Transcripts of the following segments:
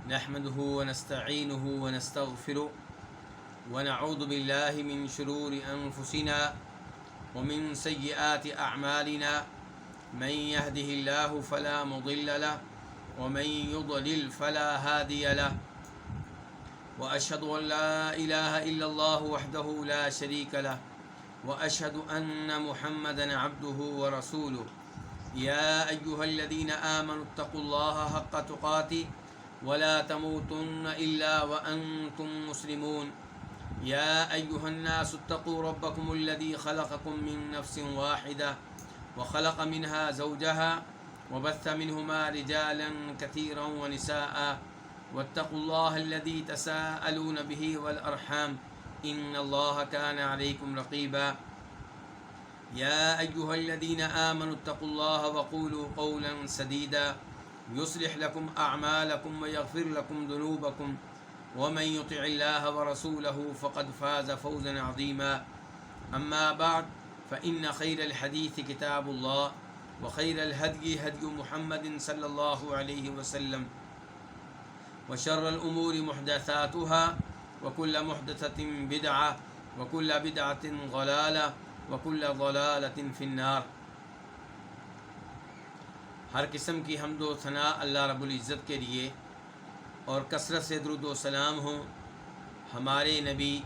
نحمده ونستعينه ونستغفره ونعوذ بالله من شرور أنفسنا ومن سيئات أعمالنا من يهده الله فلا مضل له ومن يضلل فلا هادي له وأشهد أن لا إله إلا الله وحده لا شريك له وأشهد أن محمدا عبده ورسوله يا أيها الذين آمنوا اتقوا الله حق تقاته ولا تموتن إلا وأنتم مسلمون يا أيها الناس اتقوا ربكم الذي خلقكم من نفس واحدة وخلق منها زوجها وبث منهما رجالا كثيرا ونساء واتقوا الله الذي تساءلون به والأرحام إن الله كان عليكم رقيبا يا أيها الذين آمنوا اتقوا الله وقولوا قولا سديدا يصلح لكم أعمالكم ويغفر لكم ذنوبكم ومن يطع الله ورسوله فقد فاز فوزا عظيما أما بعد فإن خير الحديث كتاب الله وخير الهدي هدي محمد صلى الله عليه وسلم وشر الأمور محدثاتها وكل محدثة بدعة وكل بدعة ضلالة وكل ضلالة في النار۔ ہر قسم کی حمد و ثناء اللہ رب العزت کے لیے اور کثرت سے درود و سلام ہوں ہمارے نبی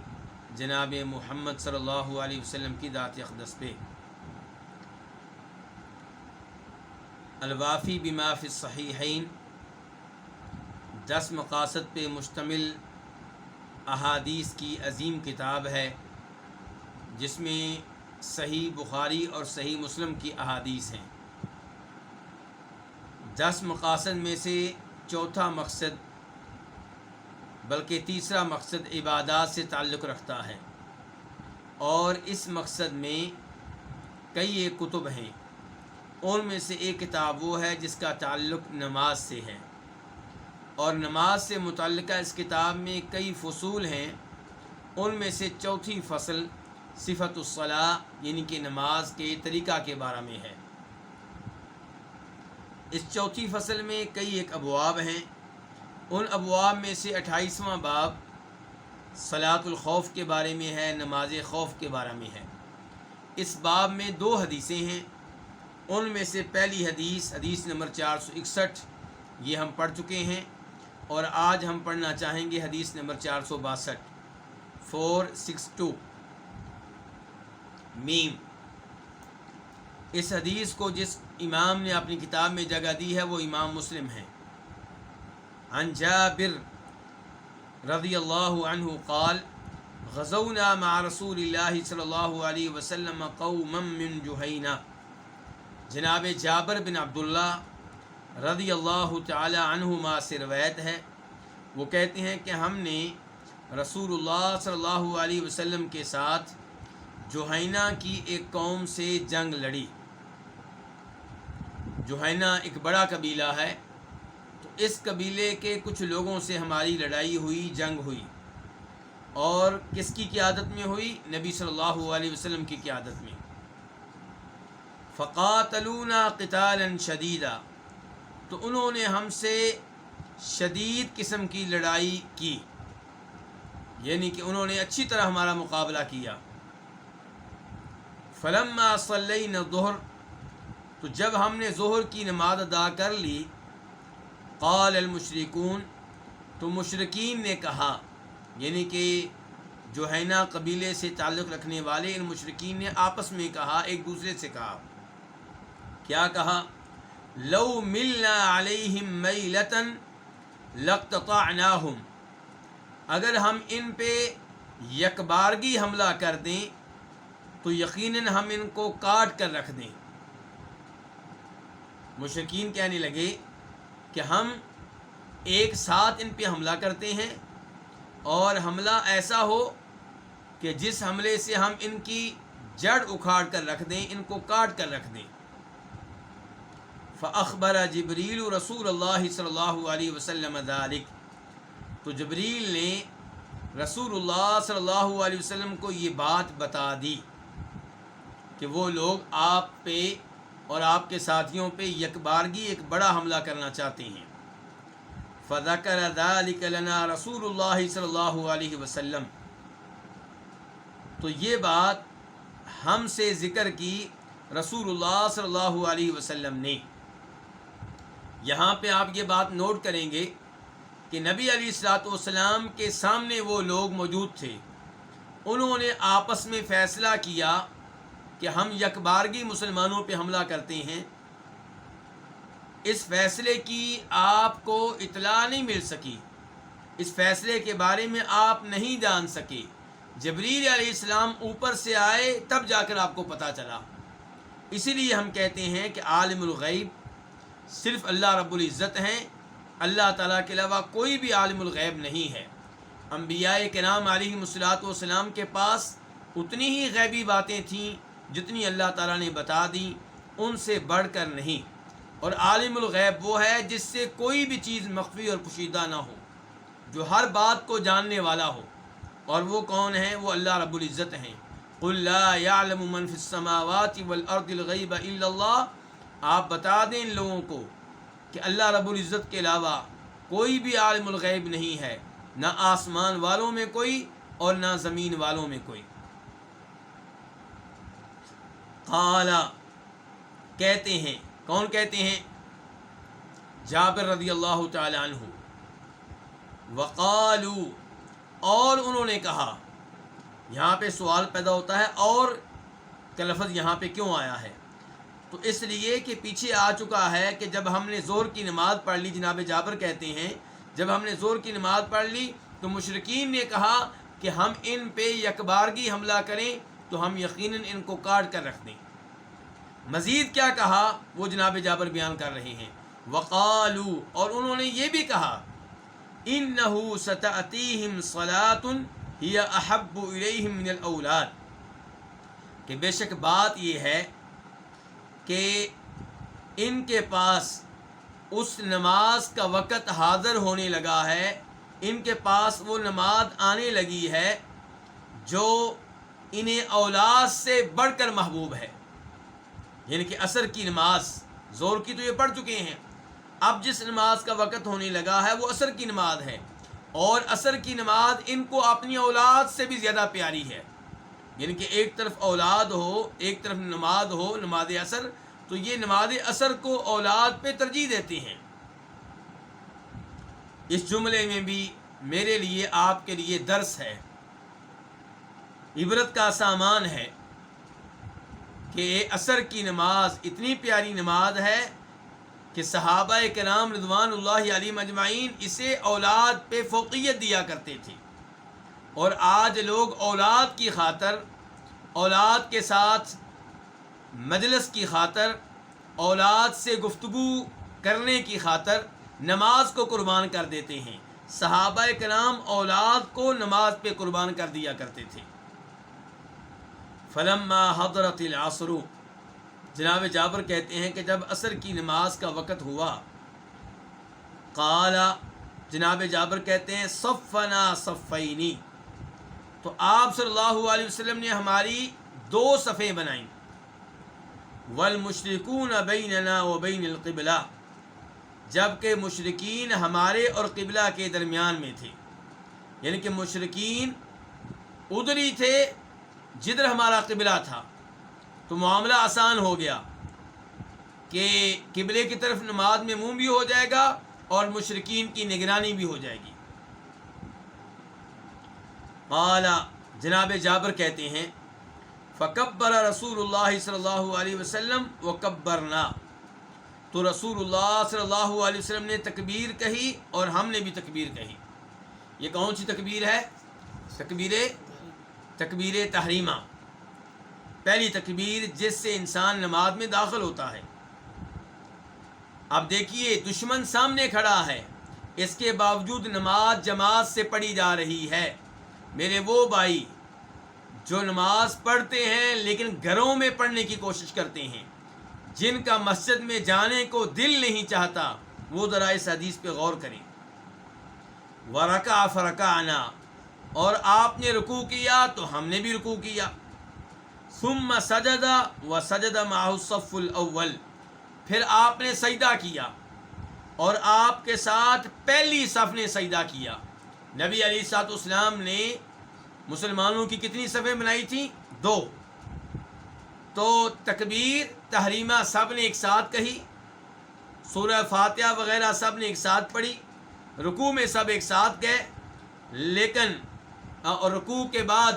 جناب محمد صلی اللہ علیہ وسلم کی ذات اقدس پہ۔ الوافی بما فی الصحیحین 10 مقاصد پہ مشتمل احادیث کی عظیم کتاب ہے، جس میں صحیح بخاری اور صحیح مسلم کی احادیث ہیں۔ 10 مقاصد میں سے چوتھا مقصد بلکہ تیسرا مقصد عبادات سے تعلق رکھتا ہے، اور اس مقصد میں کئی ایک کتب ہیں۔ ان میں سے ایک کتاب وہ ہے جس کا تعلق نماز سے ہے، اور نماز سے متعلقہ اس کتاب میں کئی فصول ہیں۔ ان میں سے چوتھی فصل صفت الصلاۃ یعنی کہ نماز کے طریقہ کے بارے میں ہے۔ اس چوتھی فصل میں کئی ایک ابواب ہیں۔ ان ابواب میں سے 28واں باب صلاۃ الخوف کے بارے میں ہے، نماز خوف کے بارے میں ہے۔ اس باب میں 2 حدیثیں ہیں۔ ان میں سے پہلی حدیث نمبر 461 یہ ہم پڑھ چکے ہیں، اور آج ہم پڑھنا چاہیں گے حدیث نمبر 462 میم۔ اس حدیث کو جس امام نے اپنی کتاب میں جگہ دی ہے وہ امام مسلم ہے۔ عن جابر رضی اللہ عنہ قال غزونا مع رسول اللہ صلی اللہ علیہ وسلم قوما من جہینہ۔ جناب جابر بن عبداللہ رضی اللہ تعالی عنہما سے روایت ہے، وہ کہتے ہیں کہ ہم نے رسول اللہ صلی اللہ علیہ وسلم کے ساتھ جہینہ کی ایک قوم سے جنگ لڑی۔ جہینہ ایک بڑا قبیلہ ہے، تو اس قبیلے کے کچھ لوگوں سے ہماری لڑائی ہوئی، جنگ ہوئی، اور کس کی قیادت میں ہوئی؟ نبی صلی اللہ علیہ وسلم کی قیادت میں۔ فقاتلونا قتالا شدیدا، تو انہوں نے ہم سے شدید قسم کی لڑائی کی، یعنی کہ انہوں نے اچھی طرح ہمارا مقابلہ کیا۔ فلما صلینا الظہر، تو جب ہم نے ظہر کی نماز ادا کر لی، قال المشرکون، تو مشرکین نے کہا، یعنی کہ جہینہ قبیلے سے تعلق رکھنے والے ان مشرکین نے آپس میں کہا، ایک دوسرے سے کہا، کیا کہا؟ لو ملنا علیہم میلۃ لقطعناہم، اگر ہم ان پہ یکبارگی حملہ کر دیں تو یقیناً ہم ان کو کاٹ کر رکھ دیں۔ مشرکین کہنے لگے کہ ہم ایک ساتھ ان پہ حملہ کرتے ہیں، اور حملہ ایسا ہو کہ جس حملے سے ہم ان کی جڑ اکھاڑ کر رکھ دیں، ان کو کاٹ کر رکھ دیں۔ فأخبر جبریل رسول اللہ صلی اللہ علیہ وسلم ذلک، تو جبریل نے رسول اللہ صلی اللہ علیہ وسلم کو یہ بات بتا دی کہ وہ لوگ آپ پہ اور آپ کے ساتھیوں پہ یکبارگی ایک بڑا حملہ کرنا چاہتے ہیں۔ فذکر ذلک لنا رسول اللہ صلی اللہ علیہ وسلم، تو یہ بات ہم سے ذکر کی رسول اللہ صلی اللہ علیہ وسلم نے۔ یہاں پہ آپ یہ بات نوٹ کریں گے کہ نبی علیہ الصلوۃ والسلام کے سامنے وہ لوگ موجود تھے، انہوں نے آپس میں فیصلہ کیا کہ ہم یکبارگی مسلمانوں پہ حملہ کرتے ہیں۔ اس فیصلے کی آپ کو اطلاع نہیں مل سکی، اس فیصلے کے بارے میں آپ نہیں جان سکے۔ جبریل علیہ السلام اوپر سے آئے تب جا کر آپ کو پتہ چلا۔ اسی لیے ہم کہتے ہیں کہ عالم الغیب صرف اللہ رب العزت ہیں، اللہ تعالیٰ کے علاوہ کوئی بھی عالم الغیب نہیں ہے۔ انبیاء کرام علیہم الصلوۃ والسلام کے پاس اتنی ہی غیبی باتیں تھیں جتنی اللہ تعالیٰ نے بتا دیں، ان سے بڑھ کر نہیں۔ اور عالم الغیب وہ ہے جس سے کوئی بھی چیز مخفی اور پوشیدہ نہ ہو، جو ہر بات کو جاننے والا ہو، اور وہ کون ہے؟ وہ اللہ رب العزت ہیں۔ قل لا يعلم من في السماوات والارض الغیب الا اللہ، آپ بتا دیں ان لوگوں کو کہ اللہ رب العزت کے علاوہ کوئی بھی عالم الغیب نہیں ہے، نہ آسمان والوں میں کوئی اور نہ زمین والوں میں کوئی۔ قال، کہتے ہیں، کون کہتے ہیں؟ جابر رضی اللہ تعالی عنہ۔ وقالوا، اور انہوں نے کہا۔ یہاں پہ سوال پیدا ہوتا ہے اور کا لفظ یہاں پہ کیوں آیا ہے؟ تو اس لیے کہ پیچھے آ چکا ہے کہ جب ہم نے ظہر کی نماز پڑھ لی، جناب جابر کہتے ہیں جب ہم نے ظہر کی نماز پڑھ لی تو مشرکین نے کہا کہ ہم ان پہ یکبارگی حملہ کریں تو ہم یقیناً ان کو کاٹ کر رکھ دیں۔ مزید کیا کہا وہ جناب جابر بیان کر رہے ہیں۔ وقالوا، اور انہوں نے یہ بھی کہا، انہ ستأتیہم صلاۃ ہی احب الیہم من الاولاد، کہ بے شک بات یہ ہے کہ ان کے پاس اس نماز کا وقت حاضر ہونے لگا ہے، ان کے پاس وہ نماز آنے لگی ہے جو انہیں اولاد سے بڑھ کر محبوب ہے۔ یعنی کہ عصر کی نماز، ظہر کی تو یہ پڑھ چکے ہیں، اب جس نماز کا وقت ہونے لگا ہے وہ عصر کی نماز ہے، اور عصر کی نماز ان کو اپنی اولاد سے بھی زیادہ پیاری ہے۔ یعنی کہ ایک طرف اولاد ہو، ایک طرف نماز ہو، نماز عصر، تو یہ نماز عصر کو اولاد پہ ترجیح دیتے ہیں۔ اس جملے میں بھی میرے لیے، آپ کے لیے درس ہے، عبرت کا سامان ہے کہ عصر کی نماز اتنی پیاری نماز ہے کہ صحابہ کرام رضوان اللہ علیہم اجمعین اسے اولاد پہ فوقیت دیا کرتے تھے، اور آج لوگ اولاد کی خاطر، اولاد کے ساتھ مجلس کی خاطر، اولاد سے گفتگو کرنے کی خاطر نماز کو قربان کر دیتے ہیں۔ صحابہ کرام اولاد کو نماز پہ قربان کر دیا کرتے تھے۔ فلما حضرت العصر، جناب جابر کہتے ہیں کہ جب عصر کی نماز کا وقت ہوا، قال، جناب جابر کہتے ہیں صفنا صفینی، تو آپ صلی اللہ علیہ وسلم نے ہماری دو صفیں بنائیں، والمشرکون بیننا وبین القبلہ، جبکہ مشرکین ہمارے اور قبلہ کے درمیان میں تھے۔ یعنی کہ مشرکین ادھر ہی تھے جدھر ہمارا قبلہ تھا، تو معاملہ آسان ہو گیا کہ قبلے کی طرف نماز میں منہ بھی ہو جائے گا اور مشرکین کی نگرانی بھی ہو جائے گی۔ قال، جناب جابر کہتے ہیں فکبر رسول اللہ صلی اللہ علیہ وسلم وکبرنا، تو رسول اللہ صلی اللہ علیہ وسلم نے تکبیر کہی اور ہم نے بھی تکبیر کہی۔ یہ کون سی تکبیر ہے؟ تکبیر تحریمہ، پہلی تکبیر جس سے انسان نماز میں داخل ہوتا ہے۔ اب دیکھیے دشمن سامنے کھڑا ہے، اس کے باوجود نماز جماعت سے پڑھی جا رہی ہے۔ میرے وہ بھائی جو نماز پڑھتے ہیں لیکن گھروں میں پڑھنے کی کوشش کرتے ہیں، جن کا مسجد میں جانے کو دل نہیں چاہتا، وہ ذرا اس حدیث پہ غور کریں۔ وَرَكَعَ فَرَكَعْنَا، اور آپ نے رکوع کیا تو ہم نے بھی رکوع کیا۔ ثُمَّ سَجَدَ وَسَجَدَ مَعَهُ الصَّفُّ الْأَوَّلِ، پھر آپ نے سجدہ کیا اور آپ کے ساتھ پہلی صف نے سجدہ کیا. نبی علیہ الصلوۃ والسلام نے مسلمانوں کی کتنی صفیں بنائی تھیں؟ 2. تو تکبیر تحریمہ سب نے ایک ساتھ کہی، سورہ فاتحہ وغیرہ سب نے ایک ساتھ پڑھی، رکوع میں سب ایک ساتھ گئے، لیکن اور رکوع کے بعد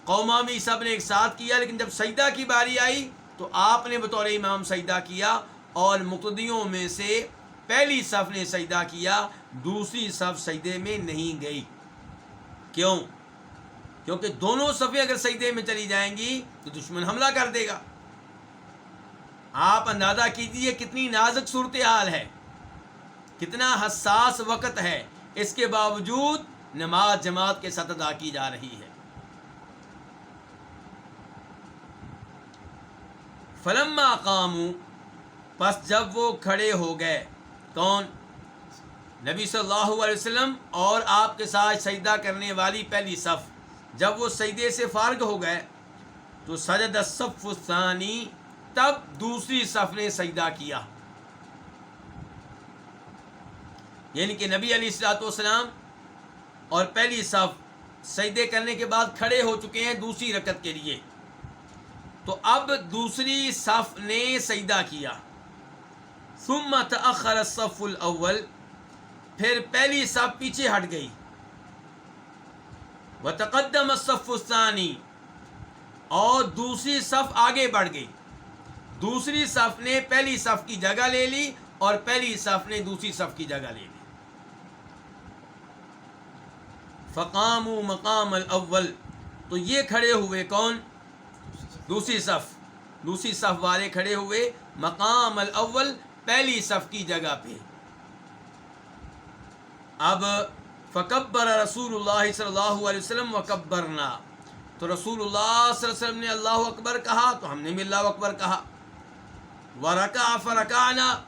قوما بھی سب نے ایک ساتھ کیا، لیکن جب سجدہ کی باری آئی تو آپ نے بطور امام سجدہ کیا اور مقتدیوں میں سے پہلی صف نے سجدہ کیا، دوسری صف سجدے میں نہیں گئی. کیوں؟ کیونکہ دونوں صفیں اگر سجدے میں چلی جائیں گی تو دشمن حملہ کر دے گا. آپ اندازہ کیجئے کتنی نازک صورتحال ہے، کتنا حساس وقت ہے، اس کے باوجود نماز جماعت کے ساتھ ادا کی جا رہی ہے. فلما قاموا، پس جب وہ کھڑے ہو گئے، کون؟ نبی صلی اللہ علیہ وسلم اور آپ کے ساتھ سجدہ کرنے والی پہلی صف. جب وہ سجدے سے فارغ ہو گئے تو سجد الصف الثانی، تب دوسری صف نے سجدہ کیا. یعنی کہ نبی علیہ الصلوۃ والسلام اور پہلی صف سجدے کرنے کے بعد کھڑے ہو چکے ہیں دوسری رکعت کے لیے. تو اب دوسری صف نے سجدہ کیا. ثم تأخر الصف الاول، پھر پہلی صف پیچھے ہٹ گئی. وتقدم الصف الثانی، اور دوسری صف آگے بڑھ گئی. دوسری صف نے پہلی صف کی جگہ لے لی اور پہلی صف نے دوسری صف کی جگہ لے لی. فقاموا مقام الاول، تو یہ کھڑے ہوئے کون؟ دوسری صف والے کھڑے ہوئے مقام الاول، پہلی صف کی جگہ پہ. اب فکبر رسول اللہ صلی اللہ علیہ وسلم وکبرنا، تو رسول اللہ صلی اللہ علیہ وسلم نے اللہ اکبر کہا تو ہم نے بھی اللہ اکبر کہا. ورکع فرکعنا،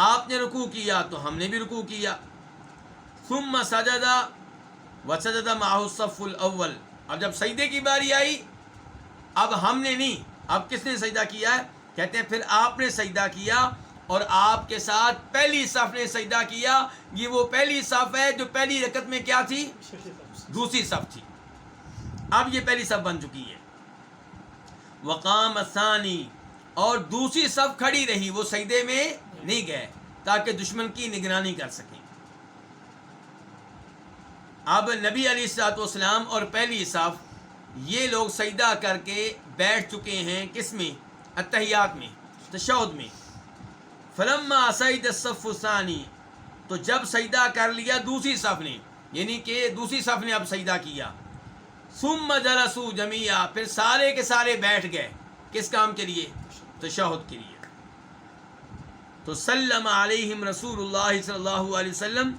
آپ نے رکوع کیا تو ہم نے بھی رکوع کیا. ثم سجد وسجد معه الصف الاول، اب جب سجدے کی باری آئی اب ہم نے نہیں، اب کس نے سجدہ کیا ہے؟ کہتے ہیں پھر آپ نے سجدہ کیا اور آپ کے ساتھ پہلی صف نے سجدہ کیا. یہ وہ پہلی صف ہے جو پہلی رکعت میں کیا تھی؟ دوسری صف تھی. اب یہ پہلی صف بن چکی ہے. وقام الثانی، اور دوسری صف کھڑی رہی، وہ سجدے میں نہیں گئے تاکہ دشمن کی نگرانی کر سکیں. اب نبی علیہ الصلوۃ والسلام اور پہلی صف یہ لوگ سجدہ کر کے بیٹھ چکے ہیں، کس میں؟ اتحیات میں، تشہد میں. فلما سجد الصف الثانی، تو جب سجدہ کر لیا دوسری صف نے، یعنی کہ دوسری صف نے اب سجدہ کیا. ثم جلسوا جميعا، پھر سارے کے سارے بیٹھ گئے، کس کام کے لیے؟ تشہد کے لیے. تو سلم علیہم رسول اللہ صلی اللہ علیہ وسلم،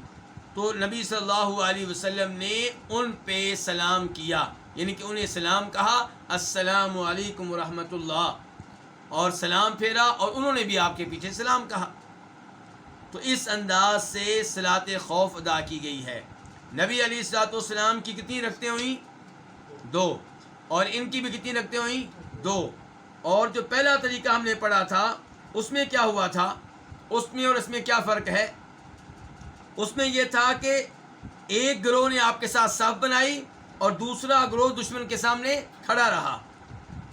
تو نبی صلی اللہ علیہ وسلم نے ان پہ سلام کیا، یعنی کہ انہیں سلام کہا، السلام علیکم ورحمۃ اللہ، اور سلام پھیرا اور انہوں نے بھی آپ کے پیچھے سلام کہا. تو اس انداز سے صلاۃ خوف ادا کی گئی ہے. نبی علیہ الصلوۃ والسلام کی کتنی رکعتیں ہوئیں؟ 2، اور ان کی بھی کتنی رکعتیں ہوئیں؟ 2. اور جو پہلا طریقہ ہم نے پڑھا تھا اس میں کیا ہوا تھا؟ اس میں اور اس میں کیا فرق ہے؟ اس میں یہ تھا کہ ایک گروہ نے آپ کے ساتھ صف بنائی اور دوسرا گروہ دشمن کے سامنے کھڑا رہا،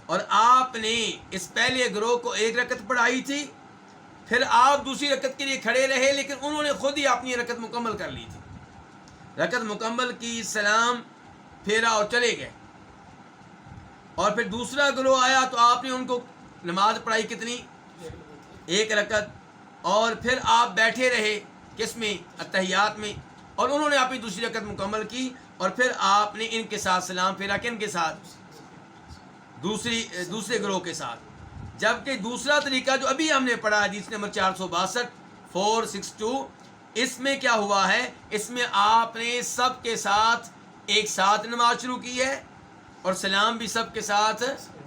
اور آپ نے اس پہلے گروہ کو ایک رکعت پڑھائی تھی، پھر آپ دوسری رکعت کے لیے کھڑے رہے، لیکن انہوں نے خود ہی اپنی رکعت مکمل کر لی تھی. رکعت مکمل کی، سلام پھیرا اور چلے گئے. اور پھر دوسرا گروہ آیا تو آپ نے ان کو نماز پڑھائی کتنی؟ ایک رکعت، اور پھر آپ بیٹھے رہے کس میں؟ اتحیات میں، اور انہوں نے اپنی دوسری رکعت مکمل کی اور پھر آپ نے ان کے ساتھ سلام پھیرا. کن کے ساتھ؟ دوسرے گروہ کے ساتھ. جبکہ دوسرا طریقہ جو ابھی ہم نے پڑھا حدیث نمبر 462 اس میں کیا ہوا ہے؟ اس میں آپ نے سب کے ساتھ ایک ساتھ نماز شروع کی ہے اور سلام بھی سب کے ساتھ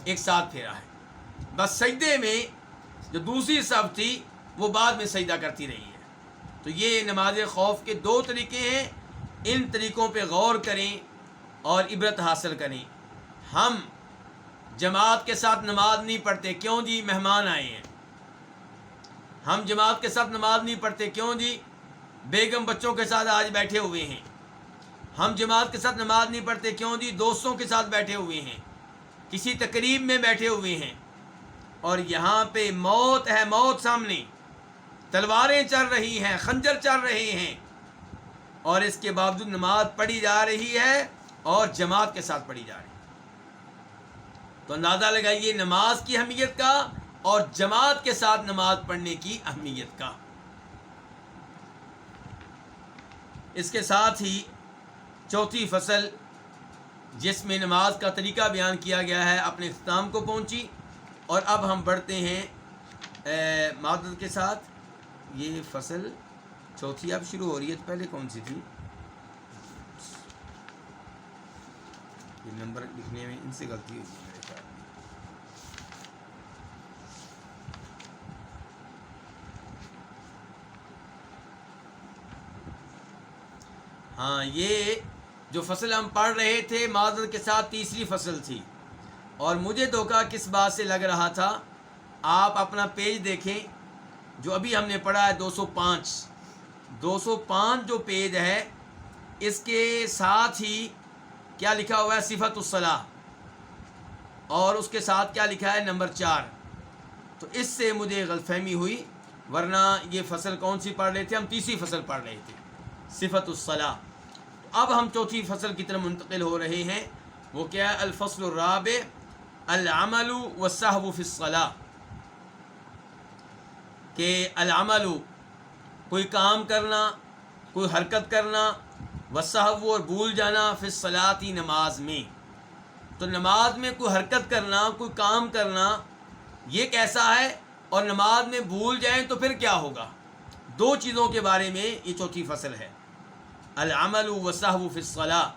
ایک ساتھ پھیرا ہے. بس سجدے میں جو دوسری صف تھی وہ بعد میں سجدہ کرتی رہی ہے. تو یہ نماز خوف کے 2 طریقے ہیں. ان طریقوں پہ غور کریں اور عبرت حاصل کریں. ہم جماعت کے ساتھ نماز نہیں پڑھتے، کیوں جی؟ مہمان آئے ہیں. ہم جماعت کے ساتھ نماز نہیں پڑھتے، کیوں جی؟ بیگم بچوں کے ساتھ آج بیٹھے ہوئے ہیں۔ ہم جماعت کے ساتھ نماز نہیں پڑھتے، کیوں جی؟ دوستوں کے ساتھ بیٹھے ہوئے ہیں، کسی تقریب میں بیٹھے ہوئے ہیں، اور یہاں پہ موت ہے، موت سامنے، تلواریں چل رہی ہیں، خنجر چل رہے ہیں، اور اس کے باوجود نماز پڑھی جا رہی ہے اور جماعت کے ساتھ پڑھی جا رہی ہے۔ تو اندازہ لگائیے نماز کی اہمیت کا اور جماعت کے ساتھ نماز پڑھنے کی اہمیت کا۔ اس کے ساتھ ہی چوتھی فصل جس میں نماز کا طریقہ بیان کیا گیا ہے اپنے اختتام کو پہنچی، اور اب ہم بڑھتے ہیں معذرت کے ساتھ، یہ فصل چوتھی اب شروع ہو رہی ہے، تو پہلے کون سی تھی؟ یہ نمبر لکھنے میں ان سے غلطی ہوئی ہے میرے خیال میں۔ ہاں، یہ جو فصل ہم پڑھ رہے تھے معذرت کے ساتھ تیسری فصل تھی، اور مجھے دھوکہ کس بات سے لگ رہا تھا، آپ اپنا پیج دیکھیں جو ابھی ہم نے پڑھا ہے 205 جو پیج ہے، اس کے ساتھ ہی کیا لکھا ہوا ہے؟ صفت الصلاح، اور اس کے ساتھ کیا لکھا ہے؟ نمبر 4۔ تو اس سے مجھے غلط فہمی ہوئی، ورنہ یہ فصل کون سی پڑھ رہے تھے؟ ہم تیسری فصل پڑھ رہے تھے، صفت الصلاح۔ اب ہم چوتھی فصل کی طرف منتقل ہو رہے ہیں، وہ کیا ہے؟ الفصل الرابع العمل والسہو فی الصلاح، کہ العمل کوئی کام کرنا، کوئی حرکت کرنا، والسہو اور بھول جانا، فی الصلاۃ نماز میں۔ تو نماز میں کوئی حرکت کرنا، کوئی کام کرنا، یہ کیسا ہے؟ اور نماز میں بھول جائیں تو پھر کیا ہوگا؟ دو چیزوں کے بارے میں یہ چوتھی فصل ہے، العمل والسہو فی الصلاۃ۔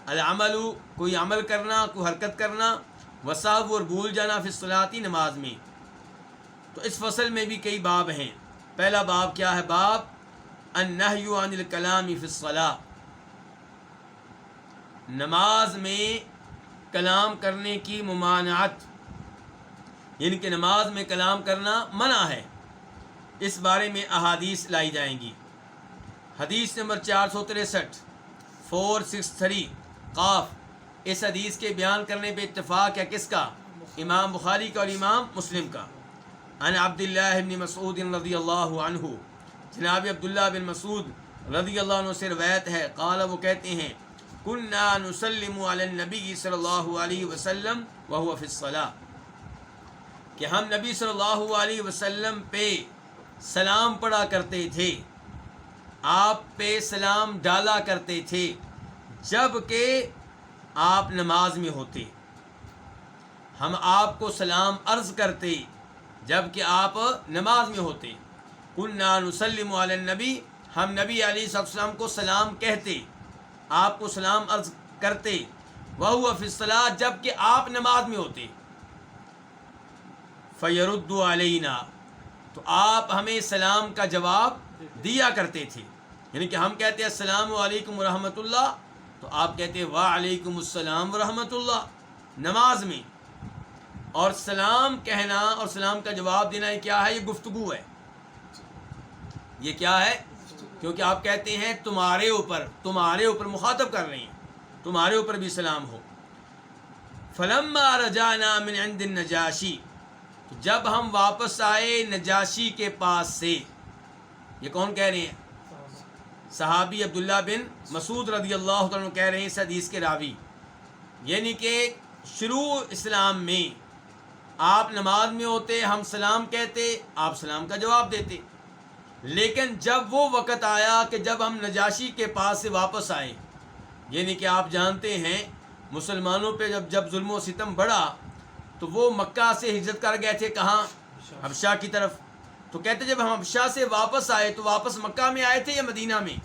العمل کوئی عمل کرنا، کوئی حرکت کرنا، والسہو اور بھول جانا، فی الصلاۃ نماز میں۔ تو اس فصل میں بھی کئی باب ہیں۔ پہلا باب کیا ہے؟ باب النہی عن الکلام فی الصلاۃ، نماز میں کلام کرنے کی ممانعت، یعنی کہ نماز میں کلام کرنا منع ہے۔ اس بارے میں احادیث لائی جائیں گی۔ حدیث نمبر 463 463 قاف، اس حدیث کے بیان کرنے پہ اتفاق ہے کس کا؟ امام بخاری کا اور امام مسلم کا۔ عن عبداللہ بن مسعود رضی اللہ عنہ، جناب عبداللہ بن مسعود رضی اللہ عنہ سے روایت ہے، قال، وہ کہتے ہیں، کنا نسلم علی النبی صلی اللہ علیہ وسلم وهو فی الصلاۃ، کہ ہم نبی صلی اللہ علیہ وسلم پہ سلام پڑھا کرتے تھے، آپ پہ سلام ڈالا کرتے تھے جب کہ آپ نماز میں ہوتے، ہم آپ کو سلام عرض کرتے جب کہ آپ نماز میں ہوتے۔ کنا نسلم علی النبی، ہم نبی علیہ السلام کو سلام کہتے، آپ کو سلام عرض کرتے، وہو فی الصلاۃ، جب کہ آپ نماز میں ہوتے، فیرد علینا، تو آپ ہمیں سلام کا جواب دیا کرتے تھے، یعنی کہ ہم کہتے ہیں السلام علیکم ورحمۃ اللہ، تو آپ کہتے ہیں وعلیکم السلام ورحمۃ اللہ نماز میں۔ اور سلام کہنا اور سلام کا جواب دینا یہ کیا ہے؟ یہ گفتگو ہے، یہ کیا ہے؟ کیونکہ آپ کہتے ہیں تمہارے اوپر مخاطب کر رہے ہیں، تمہارے اوپر بھی سلام ہو۔ فلما رجعنا من عند النجاشی، تو جب ہم واپس آئے نجاشی کے پاس سے، یہ کون کہہ رہے ہیں؟ صحابی عبداللہ بن مسعود رضی اللہ عنہ کہہ رہے ہیں، اس حدیث کے راوی، یعنی کہ شروع اسلام میں آپ نماز میں ہوتے، ہم سلام کہتے، آپ سلام کا جواب دیتے، لیکن جب وہ وقت آیا کہ جب ہم نجاشی کے پاس سے واپس آئے، یعنی کہ آپ جانتے ہیں مسلمانوں پہ جب ظلم و ستم بڑھا تو وہ مکہ سے ہجرت کر گئے تھے، کہاں؟ حبشہ کی طرف۔ تو کہتے جب ہم حبشہ سے واپس آئے تو واپس مکہ میں آئے تھے یا مدینہ میں؟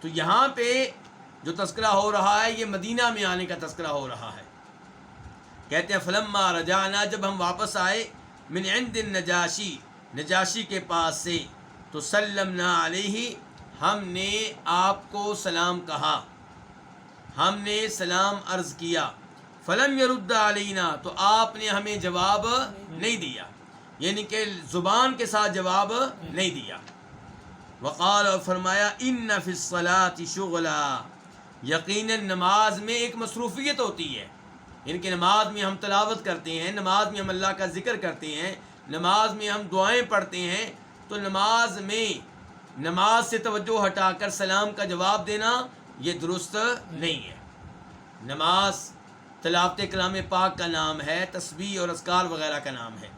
تو یہاں پہ جو تذکرہ ہو رہا ہے یہ مدینہ میں آنے کا تذکرہ ہو رہا ہے۔ کہتے ہیں فلما رجعنا، جب ہم واپس آئے، من عند النجاشی، نجاشی کے پاس سے، تو سلمنا علیہ، ہم نے آپ کو سلام کہا، ہم نے سلام عرض کیا، فلم یرد علینا، تو آپ نے ہمیں جواب نہیں دیا، یعنی کہ زبان کے ساتھ جواب نہیں دیا. وقال، اور فرمایا ان فی الصلاۃ شغلا، یقیناً نماز میں ایک مصروفیت ہوتی ہے. یعنی کہ نماز میں ہم تلاوت کرتے ہیں، نماز میں ہم اللہ کا ذکر کرتے ہیں، نماز میں ہم دعائیں پڑھتے ہیں، تو نماز میں نماز سے توجہ ہٹا کر سلام کا جواب دینا یہ درست نہیں ہے. نماز تلاوت کلام پاک کا نام ہے، تسبیح اور اذکار وغیرہ کا نام ہے.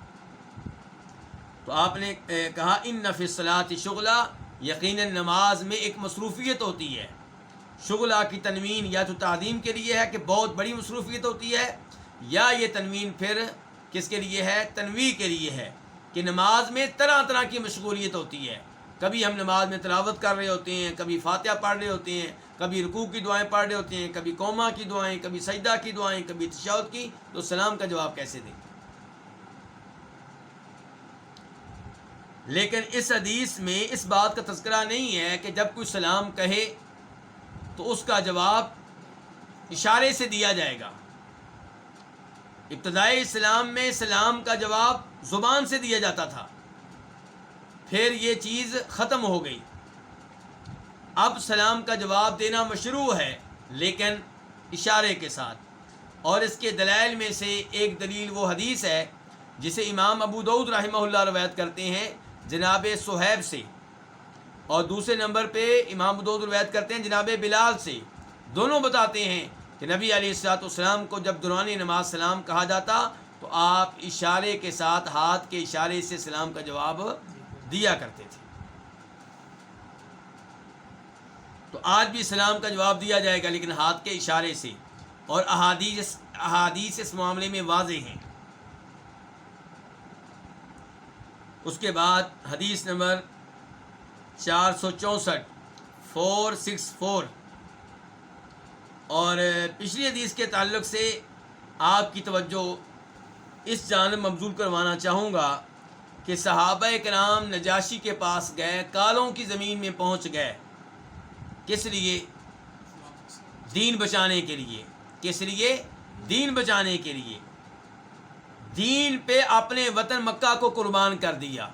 تو آپ نے کہا ان فی الصلاۃ شغلا، یقیناً نماز میں ایک مصروفیت ہوتی ہے. شغلہ کی تنوین یا تو تعظیم کے لیے ہے کہ بہت بڑی مصروفیت ہوتی ہے، یا یہ تنوین پھر کس کے لیے ہے؟ تنویع کے لیے ہے کہ نماز میں طرح طرح کی مشغولیت ہوتی ہے. کبھی ہم نماز میں تلاوت کر رہے ہوتے ہیں، کبھی فاتحہ پڑھ رہے ہوتے ہیں، کبھی رکوع کی دعائیں پڑھ رہے ہوتے ہیں، کبھی قوما کی دعائیں، کبھی سجدہ کی دعائیں، کبھی تشہد کی. تو سلام کا جواب کیسے دیں؟ لیکن اس حدیث میں اس بات کا تذکرہ نہیں ہے کہ جب کوئی سلام کہے تو اس کا جواب اشارے سے دیا جائے گا. ابتدائی اسلام میں سلام کا جواب زبان سے دیا جاتا تھا، پھر یہ چیز ختم ہو گئی. اب سلام کا جواب دینا مشروع ہے لیکن اشارے کے ساتھ. اور اس کے دلائل میں سے ایک دلیل وہ حدیث ہے جسے امام ابو داؤد رحمہ اللہ روایت کرتے ہیں جناب صہیب سے، اور دوسرے نمبر پہ امام ابو داؤد روایت کرتے ہیں جناب بلال سے. دونوں بتاتے ہیں کہ نبی علیہ الصلوۃ والسلام کو جب دوران نماز سلام کہا جاتا تو آپ اشارے کے ساتھ، ہاتھ کے اشارے سے سلام کا جواب دیا کرتے تھے. تو آج بھی سلام کا جواب دیا جائے گا لیکن ہاتھ کے اشارے سے، اور احادیث اس معاملے میں واضح ہیں. اس کے بعد حدیث نمبر 464 464، اور پچھلی حدیث کے تعلق سے آپ کی توجہ اس جانب مبذول کروانا چاہوں گا کہ صحابہ کرام نجاشی کے پاس گئے، کالوں کی زمین میں پہنچ گئے. کس لیے؟ دین بچانے کے لیے. کس لیے؟ دین بچانے کے لیے. دین پہ اپنے وطن مکہ کو قربان کر دیا،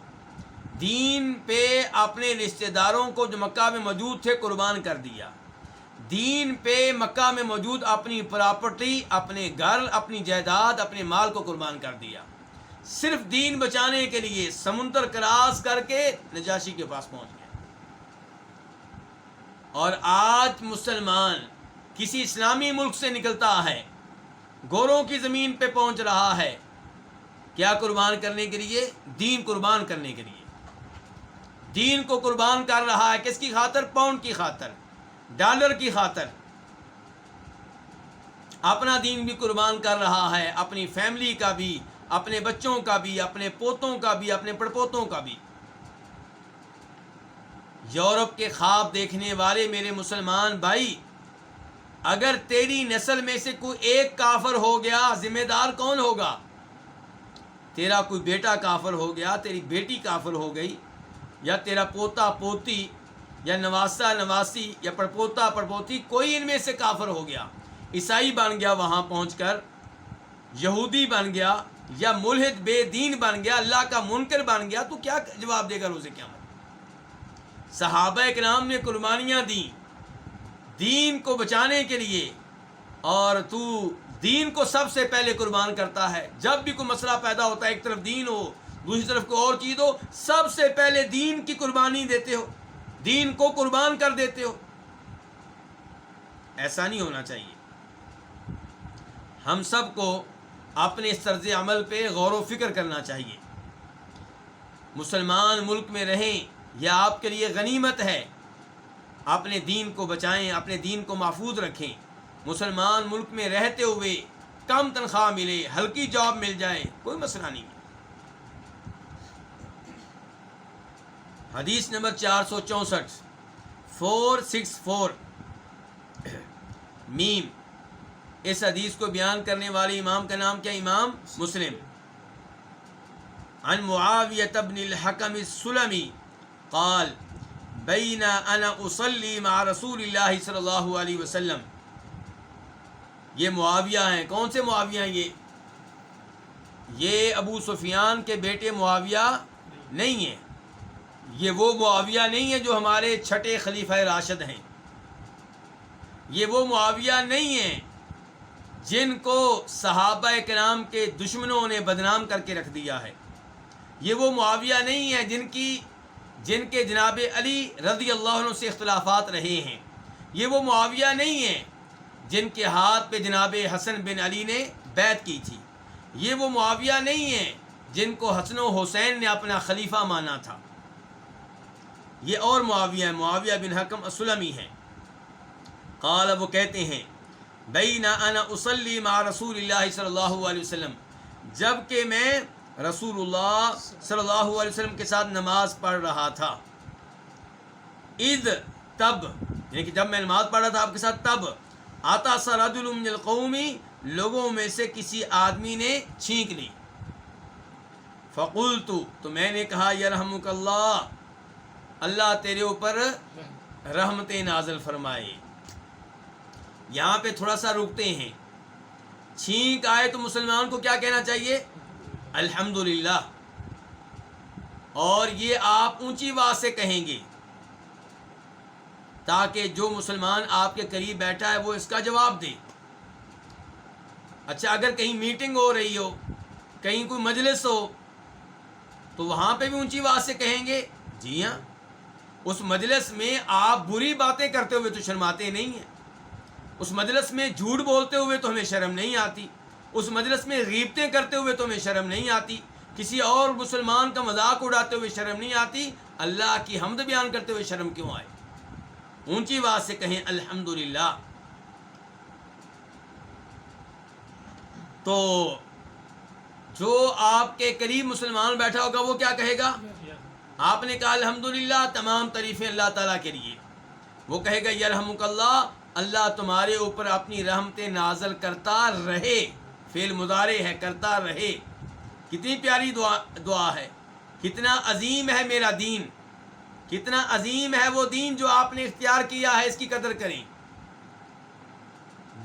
دین پہ اپنے رشتہ داروں کو جو مکہ میں موجود تھے قربان کر دیا، دین پہ مکہ میں موجود اپنی پراپرٹی، اپنے گھر، اپنی جائیداد، اپنے مال کو قربان کر دیا، صرف دین بچانے کے لیے. سمندر کراس کر کے نجاشی کے پاس پہنچ گئے. اور آج مسلمان کسی اسلامی ملک سے نکلتا ہے، گوروں کی زمین پہ پہنچ رہا ہے، کیا قربان کرنے کے لیے؟ دین قربان کرنے کے لیے. دین کو قربان کر رہا ہے. کس کی خاطر؟ پاؤنڈ کی خاطر، ڈالر کی خاطر. اپنا دین بھی قربان کر رہا ہے، اپنی فیملی کا بھی، اپنے بچوں کا بھی، اپنے پوتوں کا بھی، اپنے پڑپوتوں کا بھی. یورپ کے خواب دیکھنے والے میرے مسلمان بھائی، اگر تیری نسل میں سے کوئی ایک کافر ہو گیا، ذمہ دار کون ہوگا؟ تیرا کوئی بیٹا کافر ہو گیا، تیری بیٹی کافر ہو گئی، یا تیرا پوتا پوتی، یا نواسا نواسی، یا پڑپوتا پڑپوتی، کوئی ان میں سے کافر ہو گیا، عیسائی بن گیا، وہاں پہنچ کر یہودی بن گیا، یا ملحد بے دین بن گیا، اللہ کا منکر بن گیا، تو کیا جواب دے گا روز قیامت؟ صحابہ کرام نے قربانیاں دیں دین کو بچانے کے لیے، اور تو دین کو سب سے پہلے قربان کرتا ہے. جب بھی کوئی مسئلہ پیدا ہوتا ہے، ایک طرف دین ہو، دوسری طرف کوئی اور چیز ہو، سب سے پہلے دین کی قربانی دیتے ہو، دین کو قربان کر دیتے ہو. ایسا نہیں ہونا چاہیے. ہم سب کو اپنے اس طرز عمل پہ غور و فکر کرنا چاہیے. مسلمان ملک میں رہیں، یہ آپ کے لیے غنیمت ہے. اپنے دین کو بچائیں، اپنے دین کو محفوظ رکھیں. مسلمان ملک میں رہتے ہوئے کم تنخواہ ملے، ہلکی جاب مل جائے، کوئی مسئلہ نہیں ہے. حدیث نمبر 464 464 میم. اس حدیث کو بیان کرنے والے امام کا نام کیا؟ امام مسلم. عن معاویہ بن الحکم السلمی قال بین انا اصلی مع رسول اللہ صلی اللہ علیہ وسلم. یہ معاویہ ہیں. کون سے معاویہ ہیں؟ یہ ابو سفیان کے بیٹے معاویہ نہیں ہیں، یہ وہ معاویہ نہیں ہے جو ہمارے چھٹے خلیفہ راشد ہیں، یہ وہ معاویہ نہیں ہیں جن کو صحابہ کرام کے دشمنوں نے بدنام کر کے رکھ دیا ہے، یہ وہ معاویہ نہیں ہے جن کے جناب علی رضی اللہ عنہ سے اختلافات رہے ہیں، یہ وہ معاویہ نہیں ہیں جن کے ہاتھ پہ جناب حسن بن علی نے بیعت کی تھی، یہ وہ معاویہ نہیں ہیں جن کو حسن و حسین نے اپنا خلیفہ مانا تھا، یہ اور معاویہ ہیں، معاویہ بن حکم السلمی ہیں۔ قال، وہ کہتے ہیں بین انا اصلی مع رسول اللہ صلی اللہ علیہ وسلم، جب کہ میں رسول اللہ صلی اللہ علیہ وسلم کے ساتھ نماز پڑھ رہا تھا، اذ، تب، یعنی کہ جب میں نماز پڑھ رہا تھا آپ کے ساتھ، تب آتا سا رجل من القوم، لوگوں میں سے کسی آدمی نے چھینک لی، فقلت، تو میں نے کہا یرحمک اللہ، اللہ تیرے اوپر رحمت نازل فرمائے۔ یہاں پہ تھوڑا سا رکتے ہیں، چھینک آئے تو مسلمان کو کیا کہنا چاہیے؟ الحمدللہ، اور یہ آپ اونچی آواز سے کہیں گے تاکہ جو مسلمان آپ کے قریب بیٹھا ہے وہ اس کا جواب دے۔ اچھا، اگر کہیں میٹنگ ہو رہی ہو، کہیں کوئی مجلس ہو، تو وہاں پہ بھی اونچی آواز سے کہیں گے؟ جی ہاں، اس مجلس میں آپ بری باتیں کرتے ہوئے تو شرماتے نہیں ہیں، اس مجلس میں جھوٹ بولتے ہوئے تو ہمیں شرم نہیں آتی، اس مجلس میں غیبتیں کرتے ہوئے تو ہمیں شرم نہیں آتی، کسی اور مسلمان کا مذاق اڑاتے ہوئے شرم نہیں آتی، اللہ کی حمد بیان کرتے ہوئے شرم کیوں آئے؟ اونچی آواز سے کہیں الحمدللہ۔ تو جو آپ کے قریب مسلمان بیٹھا ہوگا وہ کیا کہے گا؟ آپ نے کہا الحمدللہ، تمام تعریفیں اللہ تعالیٰ کے لیے، وہ کہے گا یرحمک اللہ، اللہ تمہارے اوپر اپنی رحمتیں نازل کرتا رہے، فعل مضارع ہے، کرتا رہے۔ کتنی پیاری دعا ہے، کتنا عظیم ہے میرا دین، کتنا عظیم ہے وہ دین جو آپ نے اختیار کیا ہے، اس کی قدر کریں۔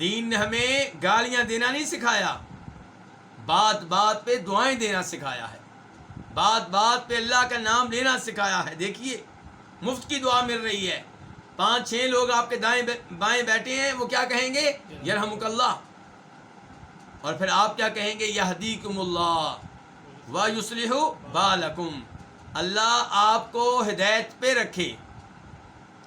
دین نے ہمیں گالیاں دینا نہیں سکھایا، بات بات پہ دعائیں دینا سکھایا ہے، بات بات پہ اللہ کا نام لینا سکھایا ہے۔ دیکھیے مفت کی دعا مل رہی ہے، 5-6 لوگ آپ کے دائیں بائیں بیٹھے ہیں، وہ کیا کہیں گے؟ یرحمک اللہ، اور پھر آپ کیا کہیں گے؟ یہدیکم اللہ ویصلح بالکم، اللہ آپ کو ہدایت پہ رکھے،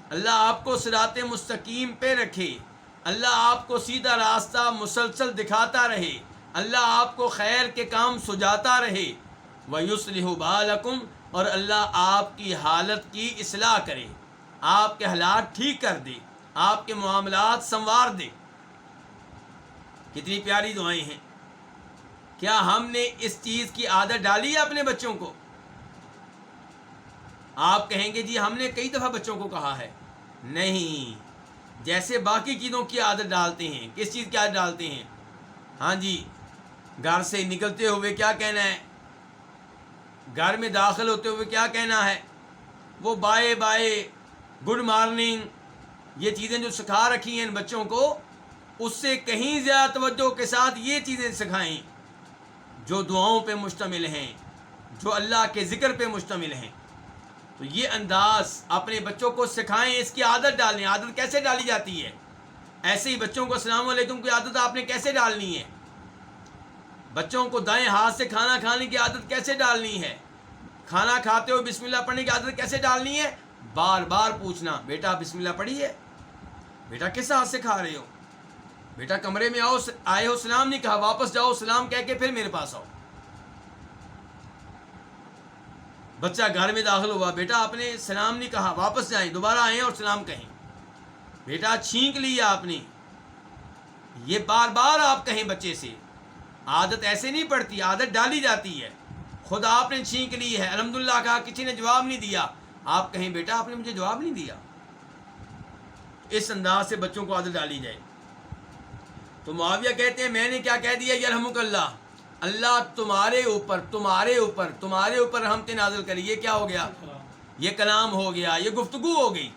اللہ آپ کو صراط مستقیم پہ رکھے، اللہ آپ کو سیدھا راستہ مسلسل دکھاتا رہے، اللہ آپ کو خیر کے کام سجاتا رہے، ویصلح بالکم، اور اللہ آپ کی حالت کی اصلاح کرے، آپ کے حالات ٹھیک کر دے، آپ کے معاملات سنوار دے۔ کتنی پیاری دعائیں ہیں۔ کیا ہم نے اس چیز کی عادت ڈالی ہے اپنے بچوں کو؟ آپ کہیں گے جی ہم نے کئی دفعہ بچوں کو کہا ہے، نہیں، جیسے باقی چیزوں کی عادت ڈالتے ہیں، کس چیز کی عادت ڈالتے ہیں؟ ہاں جی، گھر سے نکلتے ہوئے کیا کہنا ہے، گھر میں داخل ہوتے ہوئے کیا کہنا ہے، وہ بائے بائے، گڈ مارننگ، یہ چیزیں جو سکھا رکھی ہیں ان بچوں کو، اس سے کہیں زیادہ توجہ کے ساتھ یہ چیزیں سکھائیں جو دعاؤں پہ مشتمل ہیں، جو اللہ کے ذکر پہ مشتمل ہیں۔ تو یہ انداز اپنے بچوں کو سکھائیں، اس کی عادت ڈالیں۔ عادت کیسے ڈالی جاتی ہے؟ ایسے ہی بچوں کو السلام علیکم کی عادت آپ نے کیسے ڈالنی ہے؟ بچوں کو دائیں ہاتھ سے کھانا کھانے کی عادت کیسے ڈالنی ہے؟ کھانا کھاتے ہوئے بسم اللہ پڑھنے کی عادت کیسے ڈالنی ہے؟ بار بار پوچھنا، بیٹا بسم اللہ پڑھی ہے؟ بیٹا کس ہاتھ سے کھا رہے ہو؟ بیٹا کمرے میں آئے ہو سلام نہیں کہا، واپس جاؤ سلام کہہ کے پھر میرے پاس آؤ۔ بچہ گھر میں داخل ہوا، بیٹا آپ نے سلام نہیں کہا، واپس جائیں، دوبارہ آئیں اور سلام کہیں۔ بیٹا چھینک لیا آپ نے، یہ بار بار آپ کہیں بچے سے۔ عادت ایسے نہیں پڑتی، عادت ڈالی جاتی ہے۔ خود آپ نے چھینک لی ہے، الحمدللہ کہا، کسی نے جواب نہیں دیا، آپ کہیں بیٹا آپ نے مجھے جواب نہیں دیا۔ اس انداز سے بچوں کو عادت ڈالی جائے۔ تو معاویہ کہتے ہیں میں نے کیا کہہ دیا؟ یرحمک اللہ، اللہ تمہارے اوپر رحمت نازل کری۔ یہ کیا ہو گیا؟ یہ کلام ہو گیا، یہ گفتگو ہو گئی۔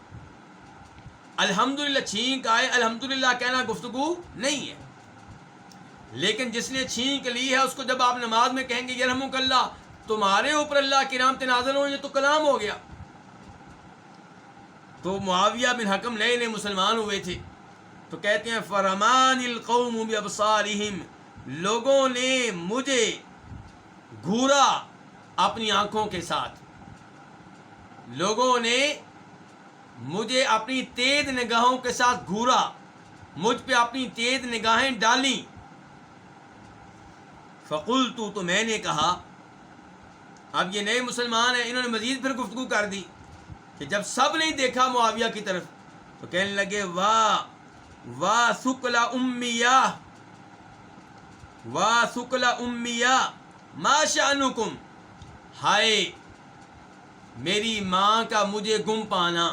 الحمدللہ چھینک آئے، الحمدللہ کہنا گفتگو نہیں ہے۔ لیکن جس نے چھینک لی ہے اس کو جب آپ نماز میں کہیں گے یرحمک اللہ، تمہارے اوپر اللہ کی رحمت نازل ہو، یہ تو کلام ہو گیا۔ تو معاویہ بن حکم نئے نئے مسلمان ہوئے تھے، تو کہتے ہیں فرمان القوم بابصارہم، لوگوں نے مجھے گھورا اپنی آنکھوں کے ساتھ، لوگوں نے مجھے اپنی تیز نگاہوں کے ساتھ گھورا، مجھ پہ اپنی تیز نگاہیں ڈالیں۔ فقلت، تو میں نے کہا، اب یہ نئے مسلمان ہیں، انہوں نے مزید پھر گفتگو کر دی کہ جب سب نے دیکھا معاویہ کی طرف تو کہنے لگے واہ ثقل امیہ، واہ ثقل امیہ ما شأنکم، ہائے میری ماں کا مجھے گم پانا،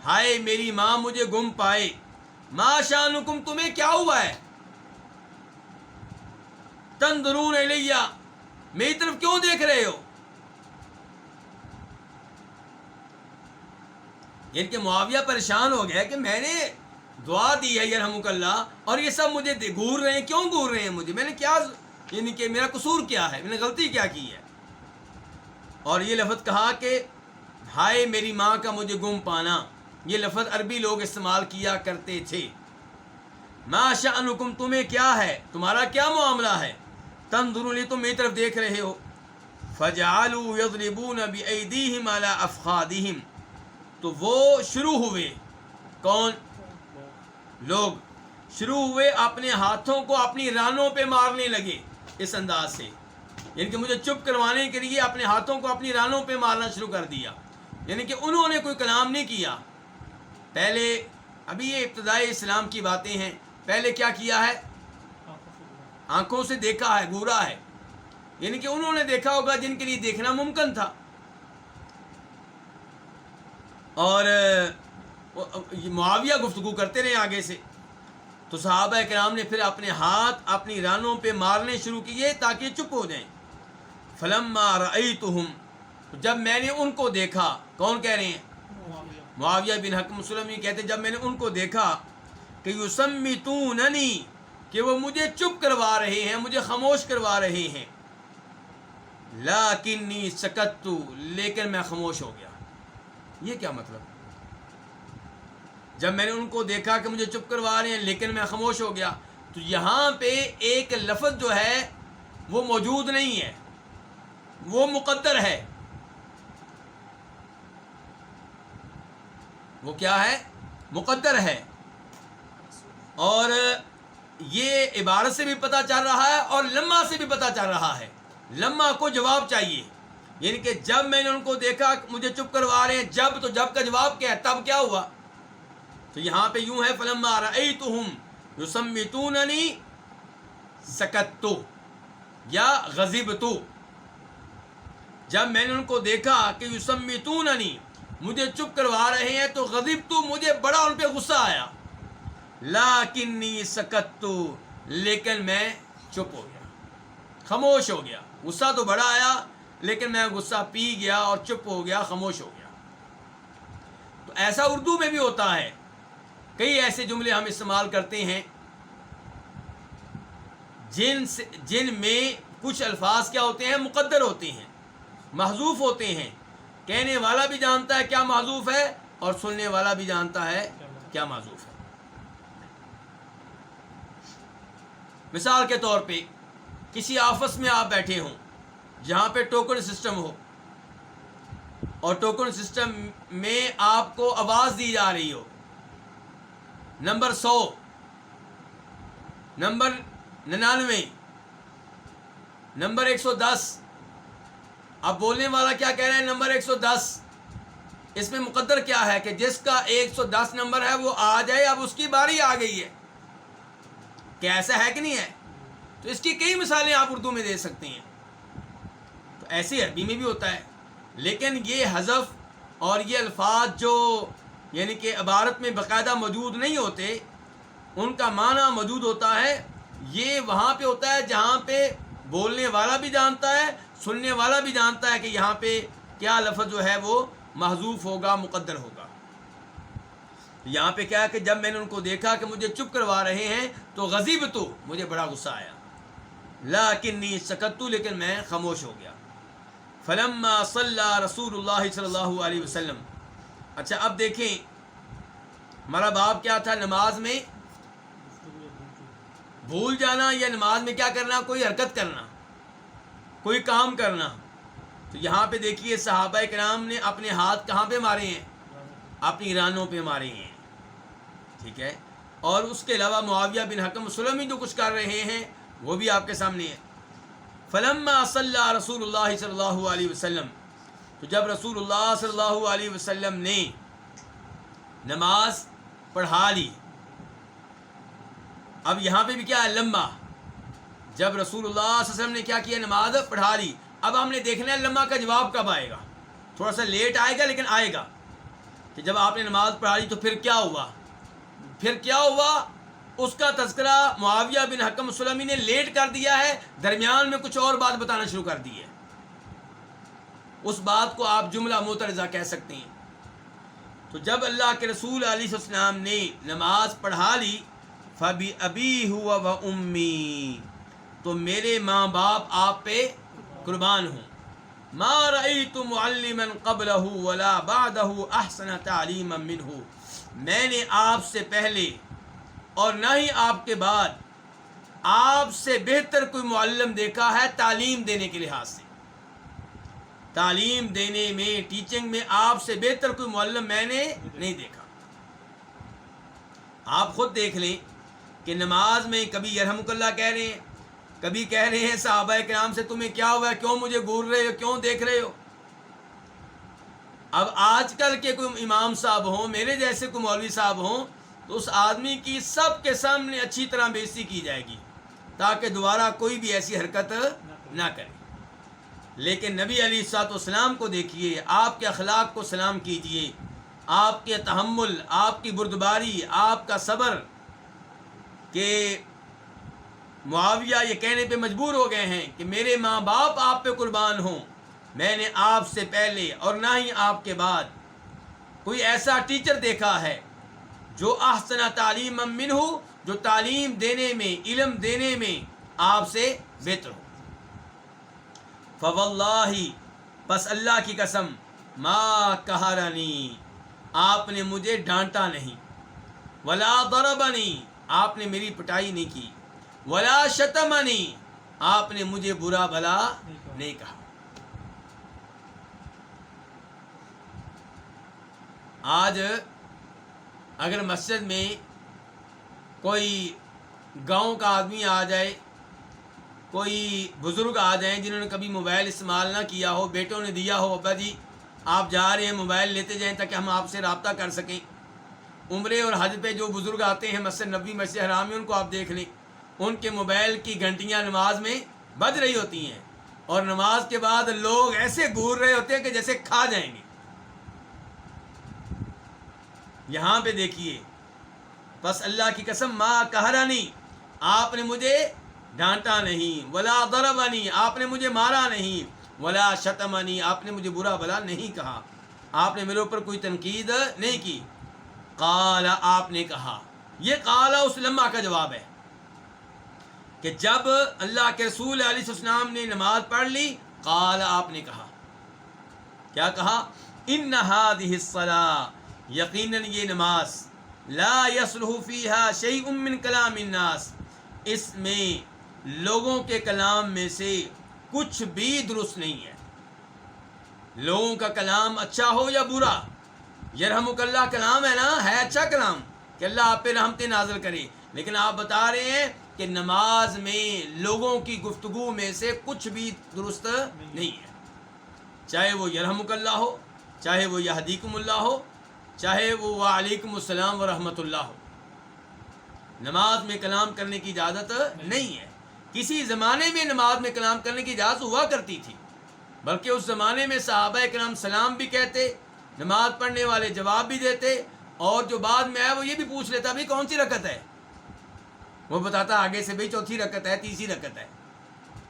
ہائے میری ماں مجھے گم پائے، ما شأنکم تمہیں کیا ہوا ہے، تنظرون الیہ میری طرف کیوں دیکھ رہے ہو؟ یعنی کہ معاویہ پریشان ہو گیا کہ میں نے دعا دی ہے یرحمک اللہ اور یہ سب مجھے گھور رہے ہیں، کیوں گھور رہے ہیں مجھے، میں نے کیا، یعنی کہ میرا قصور کیا ہے، میں نے غلطی کیا کی ہے؟ اور یہ لفظ کہا کہ ہائے میری ماں کا مجھے گم پانا، یہ لفظ عربی لوگ استعمال کیا کرتے تھے۔ ما شأنکم تمہیں کیا ہے، تمہارا کیا معاملہ ہے، تنظرون تم میری طرف دیکھ رہے ہو۔ فجعلوا یضربون بأیدیہم علی افخاذہم، تو وہ شروع ہوئے، کون؟ لوگ شروع ہوئے اپنے ہاتھوں کو اپنی رانوں پہ مارنے لگے اس انداز سے، یعنی کہ مجھے چپ کروانے کے لیے اپنے ہاتھوں کو اپنی رانوں پہ مارنا شروع کر دیا، یعنی کہ انہوں نے کوئی کلام نہیں کیا پہلے، ابھی یہ ابتدائی اسلام کی باتیں ہیں، پہلے کیا کیا ہے، آنکھوں سے دیکھا ہے، گھورا ہے، یعنی کہ انہوں نے دیکھا ہوگا جن کے لیے دیکھنا ممکن تھا، اور معاویہ گفتگو کرتے رہے آگے سے، تو صحابہ کرام نے پھر اپنے ہاتھ اپنی رانوں پہ مارنے شروع کیے تاکہ چپ ہو جائیں۔ فلما رأیتہم، جب میں نے ان کو دیکھا، کون کہہ رہے ہیں؟ معاویہ بن حکم سلمی کہتے جب میں نے ان کو دیکھا کہ یصمتوننی، کہ وہ مجھے چپ کروا رہے ہیں، مجھے خاموش کروا رہے ہیں، لیکنی سکت، لیکن میں خاموش ہو گیا۔ یہ کیا مطلب؟ جب میں نے ان کو دیکھا کہ مجھے چپ کروا رہے ہیں لیکن میں خاموش ہو گیا، تو یہاں پہ ایک لفظ جو ہے وہ موجود نہیں ہے، وہ مقدر ہے۔ وہ کیا ہے؟ مقدر ہے، اور یہ عبارت سے بھی پتہ چل رہا ہے اور لمحہ سے بھی پتہ چل رہا ہے۔ لمحہ کو جواب چاہیے، یعنی کہ جب میں نے ان کو دیکھا مجھے چپ کروا رہے ہیں، جب کا جواب کیا ہے، تب کیا ہوا؟ تو یہاں پہ یوں ہے فلما رأیتہم یصمتوننی سکتت یا غضبت، جب میں نے ان کو دیکھا کہ یصمتوننی مجھے چپ کروا رہے ہیں تو غضبت، مجھے بڑا ان پہ غصہ آیا، لیکنی سکتت، لیکن میں چپ ہو گیا، خاموش ہو گیا۔ غصہ تو بڑا آیا لیکن میں غصہ پی گیا اور چپ ہو گیا، خاموش ہو گیا۔ تو ایسا اردو میں بھی ہوتا ہے، کئی ایسے جملے ہم استعمال کرتے ہیں جن میں کچھ الفاظ کیا ہوتے ہیں، مقدر ہوتے ہیں، محذوف ہوتے ہیں، کہنے والا بھی جانتا ہے کیا محذوف ہے اور سننے والا بھی جانتا ہے کیا محذوف ہے۔ مثال کے طور پہ کسی آفس میں آپ بیٹھے ہوں جہاں پہ ٹوکن سسٹم ہو، اور ٹوکن سسٹم میں آپ کو آواز دی جا رہی ہو، نمبر 100، نمبر 99، نمبر 110، اب بولنے والا کیا کہہ رہا ہے؟ نمبر 110۔ اس میں مقدر کیا ہے کہ جس کا 110 نمبر ہے وہ آ جائے، اب اس کی باری آ گئی ہے، کیا ایسا ہے کہ نہیں ہے؟ تو اس کی کئی مثالیں آپ اردو میں دے سکتے ہیں، تو ایسے عربی میں بھی ہوتا ہے، لیکن یہ حذف اور یہ الفاظ جو یعنی کہ عبارت میں باقاعدہ موجود نہیں ہوتے، ان کا معنی موجود ہوتا ہے، یہ وہاں پہ ہوتا ہے جہاں پہ بولنے والا بھی جانتا ہے، سننے والا بھی جانتا ہے کہ یہاں پہ کیا لفظ جو ہے وہ محذوف ہوگا، مقدر ہوگا۔ یہاں پہ کیا کہ جب میں نے ان کو دیکھا کہ مجھے چپ کروا رہے ہیں تو غضبت، مجھے بڑا غصہ آیا، لیکنی سکت، لیکن میں خاموش ہو گیا۔ فلما صلی رسول اللہ صلی اللہ علیہ وسلم، اچھا اب دیکھیں ہمارا باب کیا تھا، نماز میں بھول جانا یا نماز میں کیا کرنا، کوئی حرکت کرنا، کوئی کام کرنا۔ تو یہاں پہ دیکھیے صحابہ کرام نے اپنے ہاتھ کہاں پہ مارے ہیں، اپنی رانوں پہ مارے ہیں، ٹھیک ہے۔ اور اس کے علاوہ معاویہ بن حکم سلمی جو کچھ کر رہے ہیں وہ بھی آپ کے سامنے ہے۔ فلما صلی رسول اللہ صلی اللہ علیہ وسلم، تو جب رسول اللہ صلی اللہ علیہ وسلم نے نماز پڑھا لی، اب یہاں پہ بھی کیا ہے، لمحہ، جب رسول اللہ صلی اللہ علیہ وسلم نے کیا کیا، نماز پڑھا لی، اب ہم نے دیکھنا ہے لمحہ کا جواب کب آئے گا، تھوڑا سا لیٹ آئے گا لیکن آئے گا، کہ جب آپ نے نماز پڑھا لی تو پھر کیا ہوا، پھر کیا ہوا اس کا تذکرہ معاویہ بن حکم سلمی نے لیٹ کر دیا ہے، درمیان میں کچھ اور بات بتانا شروع کر دی ہے، اس بات کو آپ جملہ معترضہ کہہ سکتے ہیں۔ تو جب اللہ کے رسول علیہ السلام نے نماز پڑھا لی، فَبِأَبِي هُوَ وَأُمِّي، تو میرے ماں باپ آپ پہ قربان ہوں، مَا رَأَيْتُ مُعَلِّمًا قَبْلَهُ وَلَا بَعْدَهُ أَحْسَنَ تَعْلِيمًا مِّنْهُ، میں نے آپ سے پہلے اور نہ ہی آپ کے بعد آپ سے بہتر کوئی معلم دیکھا ہے تعلیم دینے کے لحاظ سے، تعلیم دینے میں، ٹیچنگ میں آپ سے بہتر کوئی معلم میں نے نہیں دیکھا۔ آپ خود دیکھ لیں کہ نماز میں کبھی یرحمک اللہ کہہ رہے ہیں، کبھی کہہ رہے ہیں صحابہ کرام سے تمہیں کیا ہوا ہے، کیوں مجھے گھور رہے ہو، کیوں دیکھ رہے ہو۔ اب آج کل کے کوئی امام صاحب ہوں، میرے جیسے کوئی مولوی صاحب ہوں، تو اس آدمی کی سب کے سامنے اچھی طرح بے عزتی کی جائے گی تاکہ دوبارہ کوئی بھی ایسی حرکت نہ کرے۔ لیکن نبی علیہ الصلوۃ والسلام کو دیکھیے، آپ کے اخلاق کو سلام کیجئے، آپ کے تحمل، آپ کی بردباری، آپ کا صبر، کہ معاویہ یہ کہنے پہ مجبور ہو گئے ہیں کہ میرے ماں باپ آپ پہ قربان ہوں، میں نے آپ سے پہلے اور نہ ہی آپ کے بعد کوئی ایسا ٹیچر دیکھا ہے جو احسن تعلیم منہ، جو تعلیم دینے میں، علم دینے میں آپ سے بہتر ہو۔ فواللہ، پس اللہ کی قسم، ما قہرنی، آپ نے مجھے ڈانٹا نہیں، ولا ضربنی، آپ نے میری پٹائی نہیں کی، ولا شتمنی، آپ نے مجھے برا بھلا نہیں کہا۔ آج اگر مسجد میں کوئی گاؤں کا آدمی آ جائے، کوئی بزرگ آ جائیں جنہوں نے کبھی موبائل استعمال نہ کیا ہو، بیٹوں نے دیا ہو، ابا جی آپ جا رہے ہیں موبائل لیتے جائیں تاکہ ہم آپ سے رابطہ کر سکیں۔ عمرے اور حج پہ جو بزرگ آتے ہیں مسجد نبوی، مسجد حرام میں، ان کو آپ دیکھ لیں، ان کے موبائل کی گھنٹیاں نماز میں بج رہی ہوتی ہیں، اور نماز کے بعد لوگ ایسے گھور رہے ہوتے ہیں کہ جیسے کھا جائیں گے۔ یہاں پہ دیکھیے، بس اللہ کی قسم، ما قہرنی، آپ نے مجھے ڈانٹا نہیں، ولا ضربنی، آپ نے مجھے مارا نہیں، ولا شتمنی، آپ نے مجھے برا بھلا نہیں کہا، آپ نے میرے اوپر کوئی تنقید نہیں کی۔ قال، آپ نے کہا، یہ قال اس لمحہ کا جواب ہے کہ جب اللہ کے رسول علیہ السلام نے نماز پڑھ لی، قال، آپ نے کہا، کیا کہا، ان هذه الصلاة، یقیناً یہ نماز، لا يصلح فيها شيء من کلام الناس، اس میں لوگوں کے کلام میں سے کچھ بھی درست نہیں ہے، لوگوں کا کلام اچھا ہو یا برا، یرحمک اللہ کلام ہے نا، ہے اچھا کلام کہ اللہ آپ پہ رحمتیں نازل کرے، لیکن آپ بتا رہے ہیں کہ نماز میں لوگوں کی گفتگو میں سے کچھ بھی درست نہیں ہے، چاہے وہ یرحمک اللہ ہو، چاہے وہ یہدیکم اللہ ہو، چاہے وہ وعلیکم السلام ورحمۃ اللہ ہو، نماز میں کلام کرنے کی اجازت نہیں ہے۔ کسی زمانے میں نماز میں کلام کرنے کی اجازت ہوا کرتی تھی، بلکہ اس زمانے میں صحابہ کرام سلام بھی کہتے، نماز پڑھنے والے جواب بھی دیتے، اور جو بعد میں آیا وہ یہ بھی پوچھ لیتا بھائی کون سی رکعت ہے، وہ بتاتا آگے سے بھائی چوتھی رکعت ہے، تیسری رکعت ہے۔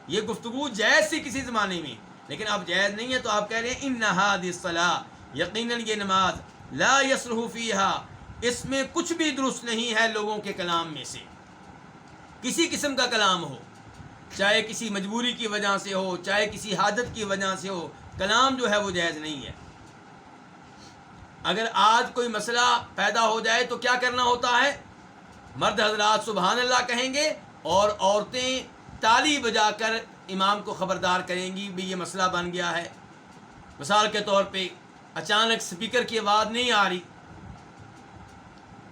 یہ گفتگو جائز تھی کسی زمانے میں، لیکن اب جائز نہیں ہے، تو آپ کہہ رہے ہیں ان هذه الصلاة، یقیناً یہ نماز، لا يصلح فيها، اس میں کچھ بھی درست نہیں ہے لوگوں کے کلام میں سے، کسی قسم کا کلام ہو، چاہے کسی مجبوری کی وجہ سے ہو، چاہے کسی حاجت کی وجہ سے ہو، کلام جو ہے وہ جائز نہیں ہے۔ اگر آج کوئی مسئلہ پیدا ہو جائے تو کیا کرنا ہوتا ہے؟ مرد حضرات سبحان اللہ کہیں گے اور عورتیں تالی بجا کر امام کو خبردار کریں گی بھی یہ مسئلہ بن گیا ہے۔ مثال کے طور پہ اچانک سپیکر کی آواز نہیں آ رہی،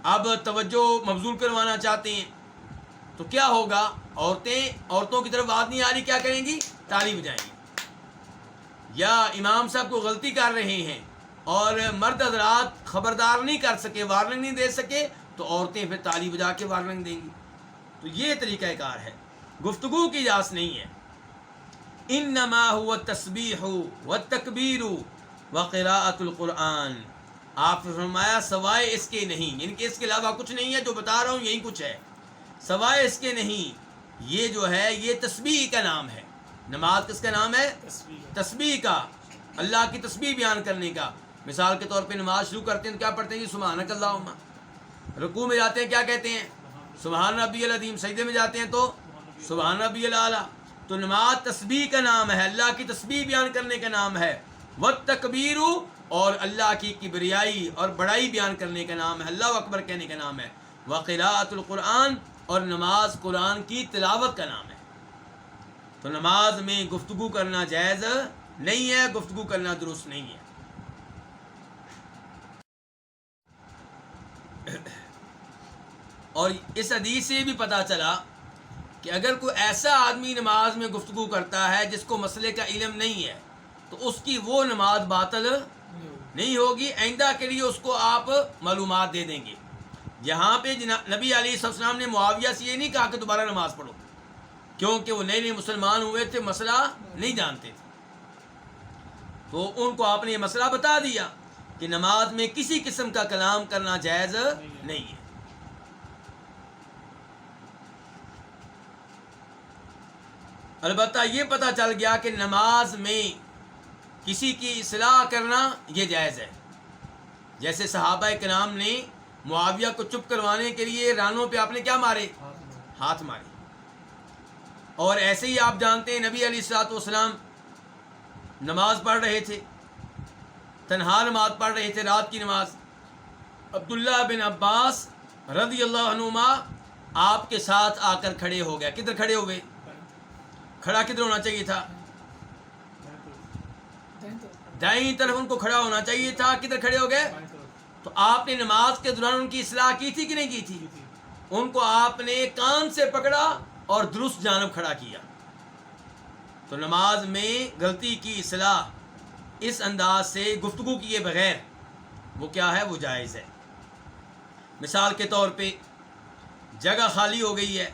اب توجہ مبذول کروانا چاہتے ہیں تو کیا ہوگا؟ عورتوں کی طرف آواز نہیں آ رہی، کیا کریں گی؟ تالی بجائیں گی۔ یا امام صاحب کو غلطی کر رہے ہیں اور مرد حضرات خبردار نہیں کر سکے، وارننگ نہیں دے سکے، تو عورتیں پھر تالی بجا کے وارننگ دیں گی۔ تو یہ طریقہ کار ہے، گفتگو کی اجازت نہیں ہے۔ انما هو التسبیح والتکبیر وقراءۃ القرآن، آپ نے فرمایا سوائے اس کے نہیں، یعنی کہ اس کے علاوہ کچھ نہیں ہے، جو بتا رہا ہوں یہی کچھ ہے، سوائے اس کے نہیں۔ یہ جو ہے یہ تسبیح کا نام ہے۔ نماز کس کا نام ہے؟ تسبیح کا، اللہ کی تسبیح بیان کرنے کا۔ مثال کے طور پہ نماز شروع کرتے ہیں تو کیا پڑھتے ہیں؟ سبحانک اللہم۔ رکوع میں جاتے ہیں کیا کہتے ہیں؟ سبحان ربی العظیم۔ سجدے میں جاتے ہیں تو سبحان ربی الاعلیٰ۔ تو نماز تسبیح کا نام ہے، اللہ کی تسبیح بیان کرنے کا نام ہے۔ والتکبیر، اور اللہ کی کبریائی اور بڑائی بیان کرنے کا نام ہے، اللہ اکبر کہنے کا نام ہے۔ وقراءۃ القرآن، اور نماز قرآن کی تلاوت کا نام ہے۔ تو نماز میں گفتگو کرنا جائز نہیں ہے، گفتگو کرنا درست نہیں ہے۔ اور اس حدیث سے بھی پتہ چلا کہ اگر کوئی ایسا آدمی نماز میں گفتگو کرتا ہے جس کو مسئلے کا علم نہیں ہے تو اس کی وہ نماز باطل نہیں ہوگی۔ آئندہ کے لیے اس کو آپ معلومات دے دیں گے۔ یہاں پہ نبی علیہ السلام نے معاویہ سے یہ نہیں کہا کہ دوبارہ نماز پڑھو، کیونکہ وہ نئے مسلمان ہوئے تھے، مسئلہ نہیں جانتے تھے، تو ان کو آپ نے یہ مسئلہ بتا دیا کہ نماز میں کسی قسم کا کلام کرنا جائز نہیں ہے۔ البتہ یہ پتہ چل گیا کہ نماز میں کسی کی اصلاح کرنا یہ جائز ہے۔ جیسے صحابہ کرام نے معاویہ کو چپ کروانے کے لیے رانوں پہ آپ نے کیا مارے؟ ہاتھ مارے۔ اور ایسے ہی آپ جانتے ہیں نبی علیہ الصلوۃ والسلام نماز پڑھ رہے تھے، تنہا نماز پڑھ رہے تھے، رات کی نماز۔ عبداللہ بن عباس رضی اللہ عنہما آپ کے ساتھ آ کر کھڑے ہو گیا۔ کدھر کھڑے ہوئے؟ کھڑا کدھر ہونا چاہیے تھا؟ دائیں طرف ان کو کھڑا ہونا چاہیے تھا۔ کدھر کھڑے ہو گئے؟ تو آپ نے نماز کے دوران ان کی اصلاح کی تھی کہ نہیں کی تھی؟ ان کو آپ نے کان سے پکڑا اور درست جانب کھڑا کیا۔ تو نماز میں غلطی کی اصلاح اس انداز سے گفتگو کیے بغیر وہ کیا ہے؟ وہ جائز ہے۔ مثال کے طور پہ جگہ خالی ہو گئی ہے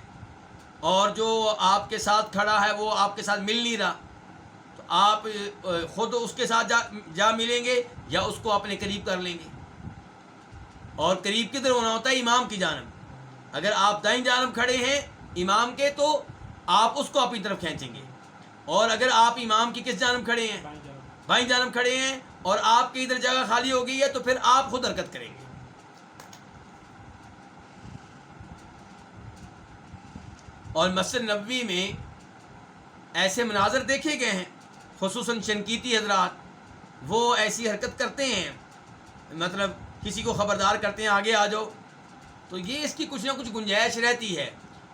اور جو آپ کے ساتھ کھڑا ہے وہ آپ کے ساتھ مل نہیں رہا، تو آپ خود اس کے ساتھ جا ملیں گے یا اس کو اپنے قریب کر لیں گے؟ اور قریب کدھر ہونا ہوتا ہے؟ امام کی جانب۔ اگر آپ دائیں جانب کھڑے ہیں امام کے تو آپ اس کو اپنی طرف کھینچیں گے، اور اگر آپ امام کی کس جانب کھڑے ہیں؟ بائیں جانب کھڑے ہیں، اور آپ کی ادھر جگہ خالی ہو گئی ہے تو پھر آپ خود حرکت کریں گے۔ اور مسجد نبوی میں ایسے مناظر دیکھے گئے ہیں، خصوصاً شنقیطی حضرات وہ ایسی حرکت کرتے ہیں، مطلب کسی کو خبردار کرتے ہیں آگے آ جاؤ، تو یہ اس کی کچھ نہ کچھ گنجائش رہتی ہے۔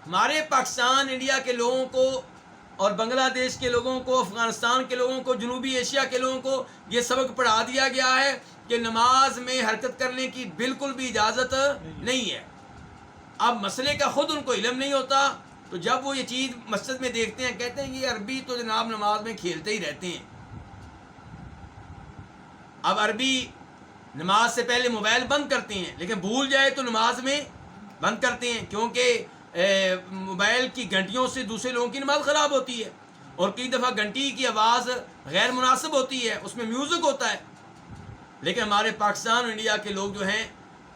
ہمارے پاکستان، انڈیا کے لوگوں کو اور بنگلہ دیش کے لوگوں کو، افغانستان کے لوگوں کو، جنوبی ایشیا کے لوگوں کو یہ سبق پڑھا دیا گیا ہے کہ نماز میں حرکت کرنے کی بالکل بھی اجازت نہیں ہے۔ اب مسئلے کا خود ان کو علم نہیں ہوتا، تو جب وہ یہ چیز مسجد میں دیکھتے ہیں کہتے ہیں یہ عربی تو جناب نماز میں کھیلتے ہی رہتے ہیں۔ اب عربی نماز سے پہلے موبائل بند کرتے ہیں، لیکن بھول جائے تو نماز میں بند کرتے ہیں، کیونکہ موبائل کی گھنٹیوں سے دوسرے لوگوں کی نماز خراب ہوتی ہے، اور کئی دفعہ گھنٹی کی آواز غیر مناسب ہوتی ہے، اس میں میوزک ہوتا ہے۔ لیکن ہمارے پاکستان اور انڈیا کے لوگ جو ہیں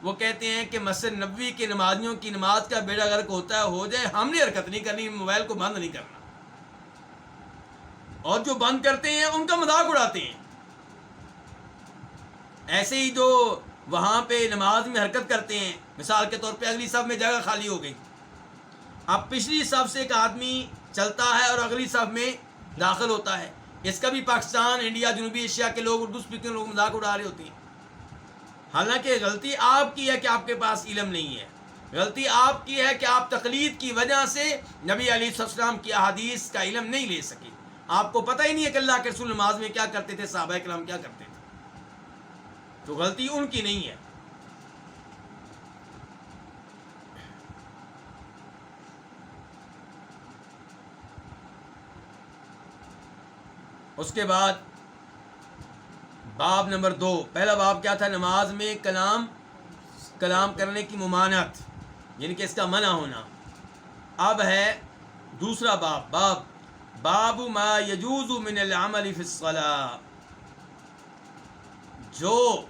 وہ کہتے ہیں کہ مسجد نبوی کے نمازیوں کی نماز کا بیڑا غرق ہوتا ہے، ہو جائے، ہم نے حرکت نہیں کرنی، موبائل کو بند نہیں کرنا، اور جو بند کرتے ہیں ان کا مذاق اڑاتے ہیں۔ ایسے ہی جو وہاں پہ نماز میں حرکت کرتے ہیں، مثال کے طور پہ اگلی صف میں جگہ خالی ہو گئی، اب پچھلی صف سے ایک آدمی چلتا ہے اور اگلی صف میں داخل ہوتا ہے، اس کا بھی پاکستان، انڈیا، جنوبی ایشیا کے لوگ، اردو اسپیکنگ لوگ مذاق اڑا رہے ہوتے ہیں، حالانکہ غلطی آپ کی ہے کہ آپ کے پاس علم نہیں ہے، غلطی آپ کی ہے کہ آپ تقلید کی وجہ سے نبی علیہ السلام کی احادیث کا علم نہیں لے سکے، آپ کو پتہ ہی نہیں ہے کہ اللہ کے رسول نماز میں کیا کرتے تھے، صحابہ کرام کیا کرتے تھے، تو غلطی ان کی نہیں ہے۔ اس کے بعد باب نمبر 2، پہلا باب کیا تھا؟ نماز میں کلام کرنے کی ممانعت، یعنی کہ اس کا منع ہونا۔ اب ہے دوسرا باب ما یجوز من العمل فی الصلاۃ، جو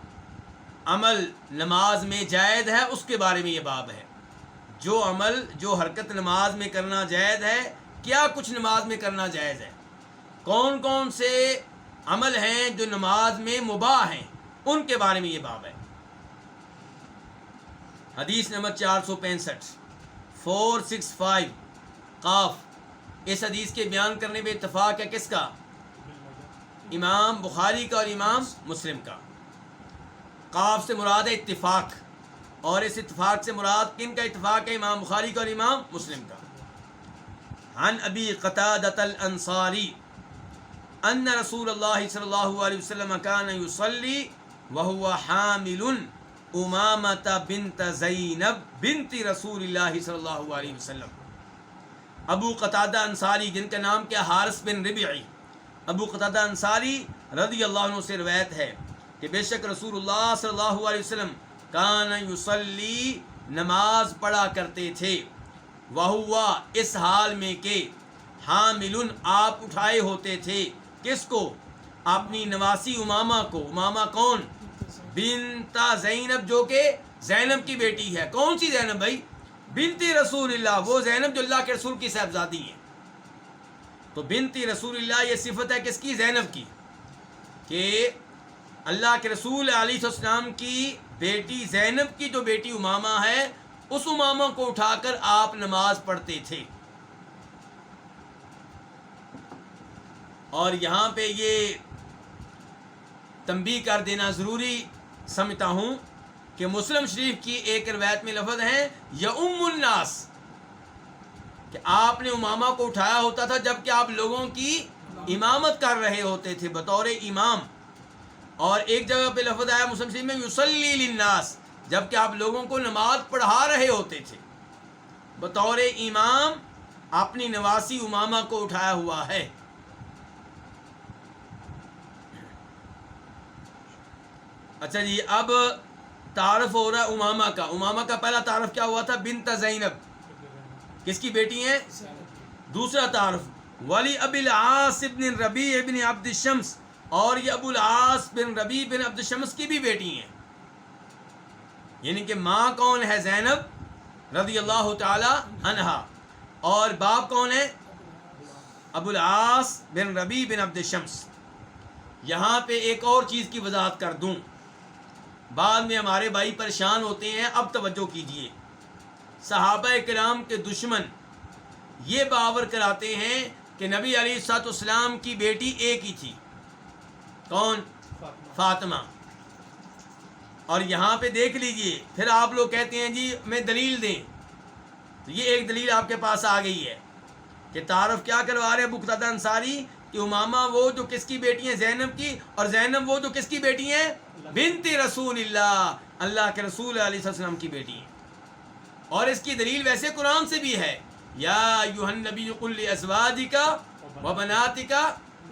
عمل نماز میں جائز ہے اس کے بارے میں یہ باب ہے، جو حرکت نماز میں کرنا جائز ہے، کیا کچھ نماز میں کرنا جائز ہے، کون کون سے عمل ہیں جو نماز میں مباح ہیں، ان کے بارے میں یہ باب ہے۔ حدیث نمبر 465 قاف، اس حدیث کے بیان کرنے میں اتفاق ہے کس کا؟ امام بخاری کا اور امام مسلم کا۔ قاف سے مراد ہے اتفاق، اور اس اتفاق سے مراد کن کا اتفاق ہے؟ امام بخاری کا اور امام مسلم کا۔ عن ابی قتادۃ الانصاری ان رسول اللہ صلی اللہ علیہ وسلم کان یصلی وهو حامل امامۃ بنت زینب بنت رسول اللہ صلی اللہ علیہ وسلم۔ ابو قتادہ انصاری، جن کا نام کیا؟ حارث بن ربیعی، ابو قتادہ انصاری رضی اللہ عنہ سے روایت ہے کہ بے شک رسول اللہ صلی اللہ علیہ وسلم کان یصلی، نماز پڑھا کرتے تھے، وہوا، اس حال میں کہ حامل، آپ اٹھائے ہوتے تھے، کس کو؟ اپنی نواسی امامہ کو۔ امامہ کون؟ بنت زینب، جو کہ زینب کی بیٹی ہے۔ کون سی زینب بھائی؟ بنت رسول اللہ، وہ زینب جو اللہ کے رسول کی صاحبزادی ہیں۔ تو بنت رسول اللہ یہ صفت ہے کس کی؟ زینب کی، کہ اللہ کے رسول علیہ السلام کی بیٹی زینب کی جو بیٹی امامہ ہے، اس امامہ کو اٹھا کر آپ نماز پڑھتے تھے۔ اور یہاں پہ یہ تنبیہ کر دینا ضروری سمجھتا ہوں کہ مسلم شریف کی ایک روایت میں لفظ ہے یؤم الناس، کہ آپ نے امامہ کو اٹھایا ہوتا تھا جبکہ آپ لوگوں کی امامت کر رہے ہوتے تھے بطور امام، اور ایک جگہ پہ لفظ آیا مسلم شریف میں یصلی للناس، جبکہ آپ لوگوں کو نماز پڑھا رہے ہوتے تھے بطور امام، اپنی نواسی امامہ کو اٹھایا ہوا ہے۔ اچھا جی، اب تعارف ہو رہا ہے امامہ کا۔ امامہ کا پہلا تعارف کیا ہوا تھا؟ بنت زینب، کس کی بیٹی ہیں؟ دوسرا تعارف ولی ابی العاص بن ربیع بن عبد الشمس، اور یہ ابو العاص بن ربیع بن عبد الشمس کی بھی بیٹی ہیں، یعنی کہ ماں کون ہے؟ زینب رضی اللہ تعالی عنہا، اور باپ کون ہے؟ ابو العاص بن ربیع بن عبد الشمس۔ یہاں پہ ایک اور چیز کی وضاحت کر دوں، بعد میں ہمارے بھائی پریشان ہوتے ہیں، اب توجہ کیجئے۔ صحابہ کرام کے دشمن یہ باور کراتے ہیں کہ نبی علیہ الصلوۃ والسلام کی بیٹی ایک ہی تھی، کون؟ فاطمہ۔ اور یہاں پہ دیکھ لیجئے، پھر آپ لوگ کہتے ہیں جی میں دلیل دیں، تو یہ ایک دلیل آپ کے پاس آ گئی ہے کہ تعارف کیا کروا رہے ابو قتادہ انصاری کہ امامہ وہ جو کس کی بیٹی ہیں؟ زینب کی، اور زینب وہ جو کس کی بیٹی ہیں؟ بنت رسول اللہ، اللہ کے رسول علیہ السلام کی بیٹی ہیں۔ اور اس کی دلیل ویسے قرآن سے بھی ہے، یا ایھا النبی قل لازواجک وبناتک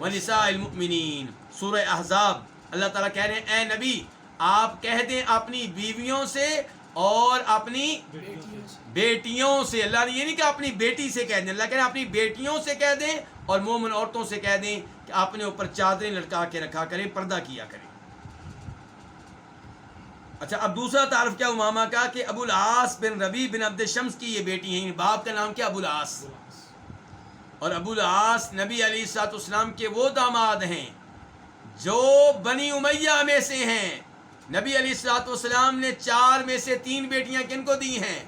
ونساء المؤمنین، سورہ احزاب۔ اللہ تعالیٰ کہہ رہے ہیں اے نبی آپ کہہ دیں اپنی بیویوں سے اور اپنی بیٹیوں سے، اللہ نے یہ نہیں کہ اپنی بیٹی سے کہہ دیں، اللہ کہہ رہے ہیں اپنی بیٹیوں سے کہہ دیں اور مومن عورتوں سے کہہ دیں کہ اپنے اوپر چادریں لٹکا کے رکھا کریں، پردہ کیا کریں۔ اچھا، اب دوسرا تعارف کیا امامہ کا؟ کہ ابو العاص بن ربیع بن عبد الشمس کی یہ بیٹی ہیں، باپ کا نام کیا؟ ابو العاص، اور ابو العاص نبی علیہ الصلوۃ والسلام کے وہ داماد ہیں جو بنی امیہ میں سے ہیں، نبی علیہ الصلوۃ والسلام نے 4 میں سے 3 بیٹیاں کن کو دی ہیں؟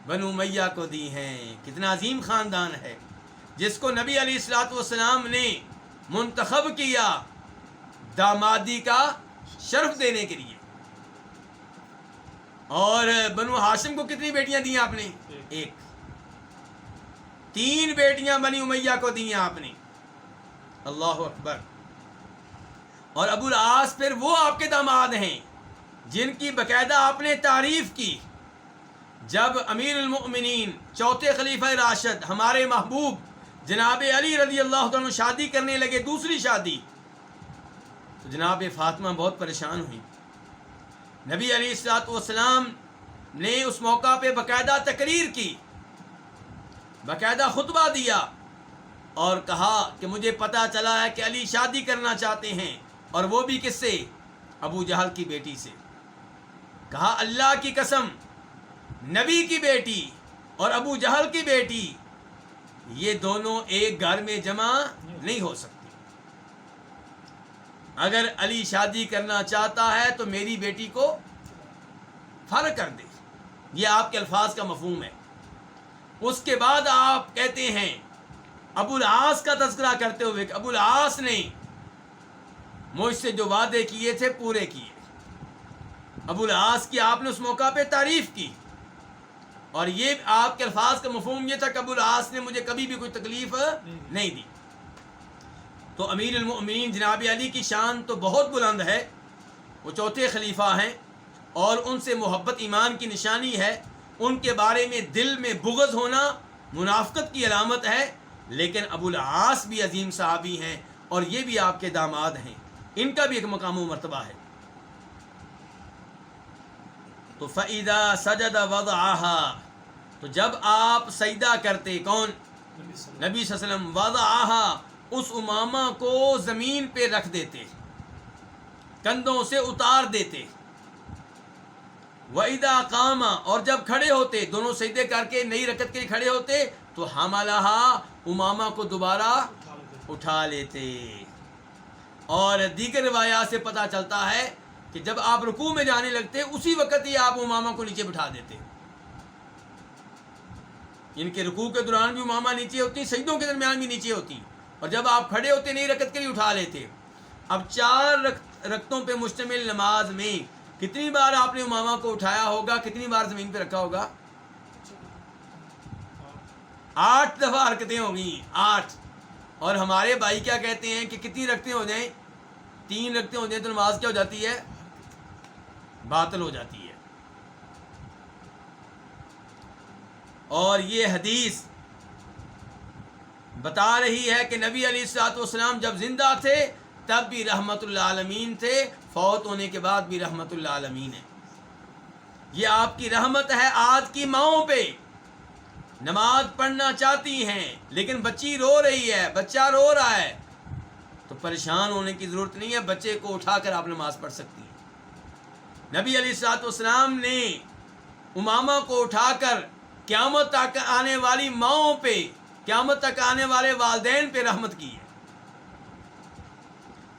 بنو امیہ کو دی ہیں۔ کتنا عظیم خاندان ہے جس کو نبی علیہ الصلوۃ والسلام نے منتخب کیا دامادی کا شرف دینے کے لیے۔ اور بنو ہاشم کو کتنی بیٹیاں دی آپ نے؟ 1۔ 3 بیٹیاں بنی امیہ کو دی ہیں آپ نے۔ اللہ اکبر۔ اور ابو العاص پھر وہ آپ کے داماد ہیں جن کی باقاعدہ آپ نے تعریف کی۔ جب امیر المؤمنین چوتھے خلیفہ راشد ہمارے محبوب جناب علی رضی اللہ عنہ شادی کرنے لگے، دوسری شادی، تو جناب فاطمہ بہت پریشان ہوئی۔ نبی علیہ الصلوۃ والسلام نے اس موقع پہ باقاعدہ تقریر کی، باقاعدہ خطبہ دیا اور کہا کہ مجھے پتہ چلا ہے کہ علی شادی کرنا چاہتے ہیں، اور وہ بھی کس سے؟ ابو جہل کی بیٹی سے۔ کہا اللہ کی قسم، نبی کی بیٹی اور ابو جہل کی بیٹی یہ دونوں ایک گھر میں جمع نہیں ہو سکتی۔ اگر علی شادی کرنا چاہتا ہے تو میری بیٹی کو فرق کر دے۔ یہ آپ کے الفاظ کا مفہوم ہے۔ اس کے بعد آپ کہتے ہیں ابو العاص کا تذکرہ کرتے ہوئے کہ ابو العاص نے مجھ سے جو وعدے کیے تھے پورے کیے۔ ابو العاص کی آپ نے اس موقع پہ تعریف کی، اور یہ آپ کے الفاظ کا مفہوم یہ تھا کہ ابو العاص نے مجھے کبھی بھی کوئی تکلیف نہیں دی۔ تو امیر المؤمنین جناب علی کی شان تو بہت بلند ہے، وہ چوتھے خلیفہ ہیں، اور ان سے محبت ایمان کی نشانی ہے۔ ان کے بارے میں دل میں بغض ہونا منافقت کی علامت ہے، لیکن ابو العاص بھی عظیم صحابی ہیں اور یہ بھی آپ کے داماد ہیں، ان کا بھی ایک مقام و مرتبہ ہے۔ تو فَإِذَا سَجَدَ وَضَعَهَا، تو جب آپ سجدہ کرتے، کون؟ نبی صلی اللہ علیہ وسلم، وَضَعَهَا، اس امامہ کو زمین پہ رکھ دیتے، کندھوں سے اتار دیتے۔ وَإِذَا قَامَ، اور جب کھڑے ہوتے، دونوں سجدے کر کے نئی رکعت کے لیے کھڑے ہوتے، تو حَمَلَهَا، امامہ کو دوبارہ اٹھا لیتے۔ اور دیگر روایات سے پتہ چلتا ہے کہ جب آپ رکوع میں جانے لگتے اسی وقت ہی آپ امامہ کو نیچے بٹھا دیتے۔ ان کے رکوع کے دوران بھی امامہ نیچے ہوتی، سجدوں کے درمیان بھی نیچے ہوتی، اور جب آپ کھڑے ہوتے نئی رکعت کے لیے اٹھا لیتے۔ اب 4 رکعتوں پہ مشتمل نماز میں کتنی بار آپ نے امامہ کو اٹھایا ہوگا، کتنی بار زمین پہ رکھا ہوگا؟ 8 دفعہ حرکتیں ہو گئی، 8۔ اور ہمارے بھائی کیا کہتے ہیں کہ کتنی رکعتیں ہو جائیں؟ 3 رکعتیں ہو جائیں تو نماز کیا ہو جاتی ہے؟ باطل ہو جاتی ہے۔ اور یہ حدیث بتا رہی ہے کہ نبی علیہ الصلوۃ والسلام جب زندہ تھے تب بھی رحمت للعالمین تھے، فوت ہونے کے بعد بھی رحمت للعالمین ہے۔ یہ آپ کی رحمت ہے آج کی ماؤں پہ، نماز پڑھنا چاہتی ہیں لیکن بچی رو رہی ہے، بچہ رو رہا ہے، تو پریشان ہونے کی ضرورت نہیں ہے، بچے کو اٹھا کر آپ نماز پڑھ سکتی ہیں۔ نبی علیہ الصلوۃ والسلام نے امامہ کو اٹھا کر قیامت تک آنے والی ماؤں پہ، قیامت تک آنے والے والدین پہ رحمت کی ہے۔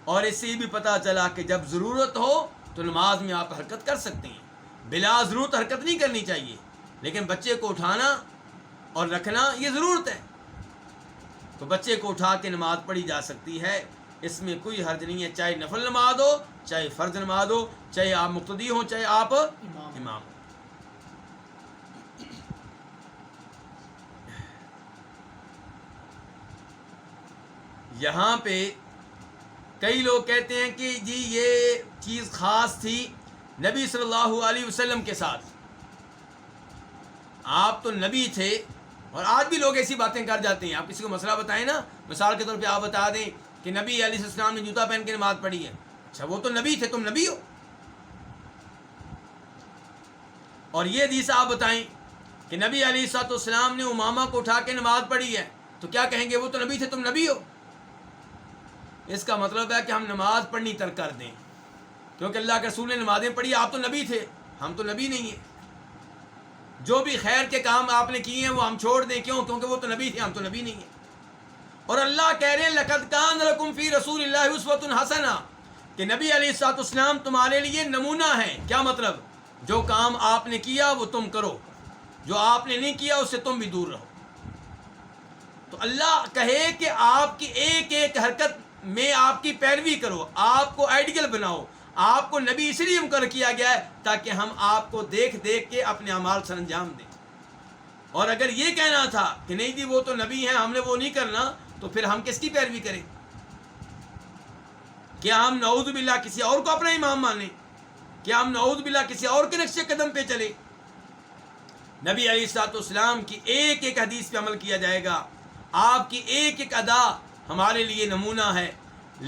اور اس سے بھی پتہ چلا کہ جب ضرورت ہو تو نماز میں آپ حرکت کر سکتے ہیں، بلا ضرورت حرکت نہیں کرنی چاہیے، لیکن بچے کو اٹھانا اور رکھنا یہ ضرورت ہے، تو بچے کو اٹھا کے نماز پڑھی جا سکتی ہے، اس میں کوئی حرج نہیں ہے، چاہے نفل نماز ہو، چاہے فرض نماز ہو، چاہے آپ مقتدی ہوں، چاہے آپ امام ہوں۔ یہاں پہ کئی لوگ کہتے ہیں کہ جی یہ چیز خاص تھی نبی صلی اللہ علیہ وسلم کے ساتھ، آپ تو نبی تھے، اور آج بھی لوگ ایسی باتیں کر جاتے ہیں۔ آپ کسی کو مسئلہ بتائیں نا، مثال کے طور پہ آپ بتا دیں کہ نبی علیہ السلام نے جوتا پہن کے نماز پڑھی ہے، اچھا وہ تو نبی تھے، تم نبی ہو؟ اور یہ حدیث آپ بتائیں کہ نبی علیہ السلام نے امامہ کو اٹھا کے نماز پڑھی ہے، تو کیا کہیں گے؟ وہ تو نبی تھے، تم نبی ہو؟ اس کا مطلب ہے کہ ہم نماز پڑھنی ترک کر دیں، کیونکہ اللہ کے رسول نے نمازیں پڑھی، آپ تو نبی تھے، ہم تو نبی نہیں ہیں۔ جو بھی خیر کے کام آپ نے کیے ہیں وہ ہم چھوڑ دیں، کیوں؟ کیونکہ وہ تو نبی تھے، ہم تو نبی نہیں ہیں۔ اور اللہ کہہ رہے ہیں لَقَدْ كَانَ لَكُمْ فِي رَسُولِ اللَّهِ أُسْوَةٌ حَسَنَةٌ، کہ نبی علیہ الصلوۃ والسلام تمہارے لیے نمونہ ہیں. کیا مطلب؟ جو کام آپ نے کیا وہ تم کرو، جو آپ نے نہیں کیا اس سے تم بھی دور رہو. تو اللہ کہے کہ آپ کی ایک ایک حرکت میں آپ کی پیروی کرو، آپ کو آئیڈیل بناؤ. آپ کو نبی اس لیے مقرر کیا گیا ہے تاکہ ہم آپ کو دیکھ دیکھ کے اپنے اعمال سر انجام دیں. اور اگر یہ کہنا تھا کہ نہیں جی وہ تو نبی ہیں، ہم نے وہ نہیں کرنا، تو پھر ہم کس کی پیروی کریں؟ کیا ہم نعوذ باللہ کسی اور کو اپنا امام مانیں؟ کیا ہم نعوذ باللہ کسی اور کے نقش قدم پہ چلے؟ نبی علیہ الصلوۃ والسلام کی ایک ایک حدیث پہ عمل کیا جائے گا. آپ کی ایک ایک ادا ہمارے لیے نمونہ ہے.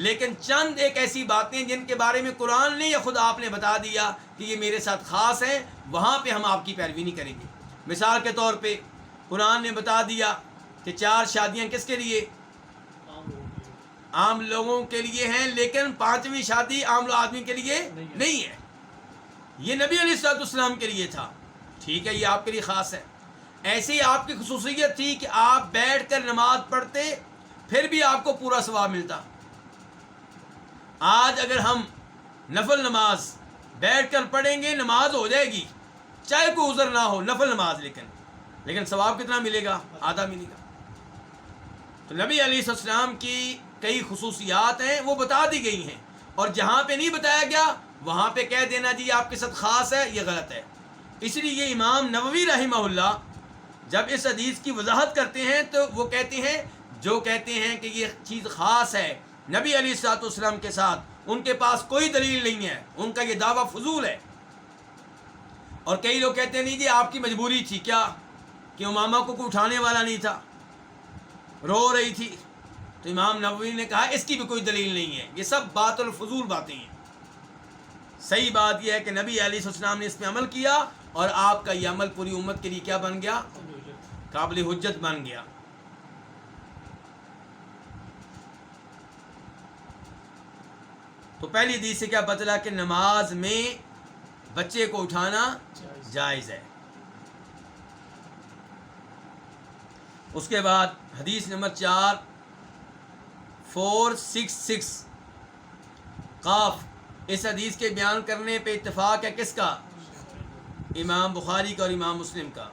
لیکن چند ایک ایسی باتیں جن کے بارے میں قرآن نے یا خود آپ نے بتا دیا کہ یہ میرے ساتھ خاص ہیں، وہاں پہ ہم آپ کی پیروی نہیں کریں گے. مثال کے طور پہ قرآن نے بتا دیا کہ 4 شادیاں کس کے لیے؟ عام لوگوں کے لیے ہیں، لیکن 5ویں شادی عام آدمی کے لیے نہیں ہے. یہ نبی علیہ الصلوۃ والسلام کے لیے تھا. ٹھیک ہے، یہ آپ کے لیے خاص ہے. ایسی ہی آپ کی خصوصیت تھی کہ آپ بیٹھ کر نماز پڑھتے پھر بھی آپ کو پورا ثواب ملتا. آج اگر ہم نفل نماز بیٹھ کر پڑھیں گے، نماز ہو جائے گی چاہے کوئی عذر نہ ہو، نفل نماز، لیکن ثواب کتنا ملے گا؟ آدھا ملے گا. تو نبی علیہ السلام کی کئی خصوصیات ہیں، وہ بتا دی گئی ہیں، اور جہاں پہ نہیں بتایا گیا وہاں پہ کہہ دینا جی آپ کے ساتھ خاص ہے، یہ غلط ہے. اس لیے یہ امام نووی رحمہ اللہ جب اس حدیث کی وضاحت کرتے ہیں تو وہ کہتے ہیں، جو کہتے ہیں کہ یہ چیز خاص ہے نبی علیہ الصلوۃ والسلام کے ساتھ، ان کے پاس کوئی دلیل نہیں ہے، ان کا یہ دعویٰ فضول ہے. اور کئی لوگ کہتے ہیں نہیں جی آپ کی مجبوری تھی. کیا کہ امامہ کو کوئی اٹھانے والا نہیں تھا، رو رہی تھی. تو امام نووی نے کہا اس کی بھی کوئی دلیل نہیں ہے، یہ سب باطل الفضول باتیں ہیں. صحیح بات یہ ہے کہ نبی علیہ السلام نے اس پہ عمل کیا، اور آپ کا یہ عمل پوری امت کے لیے کیا بن گیا؟ قابل حجت بن گیا. تو پہلی حدیث سے کیا پتہ چلا کہ نماز میں بچے کو اٹھانا جائز ہے. اس کے بعد حدیث نمبر 466 قاف. اس حدیث کے بیان کرنے پہ اتفاق ہے کس کا؟ امام بخاری کا اور امام مسلم کا.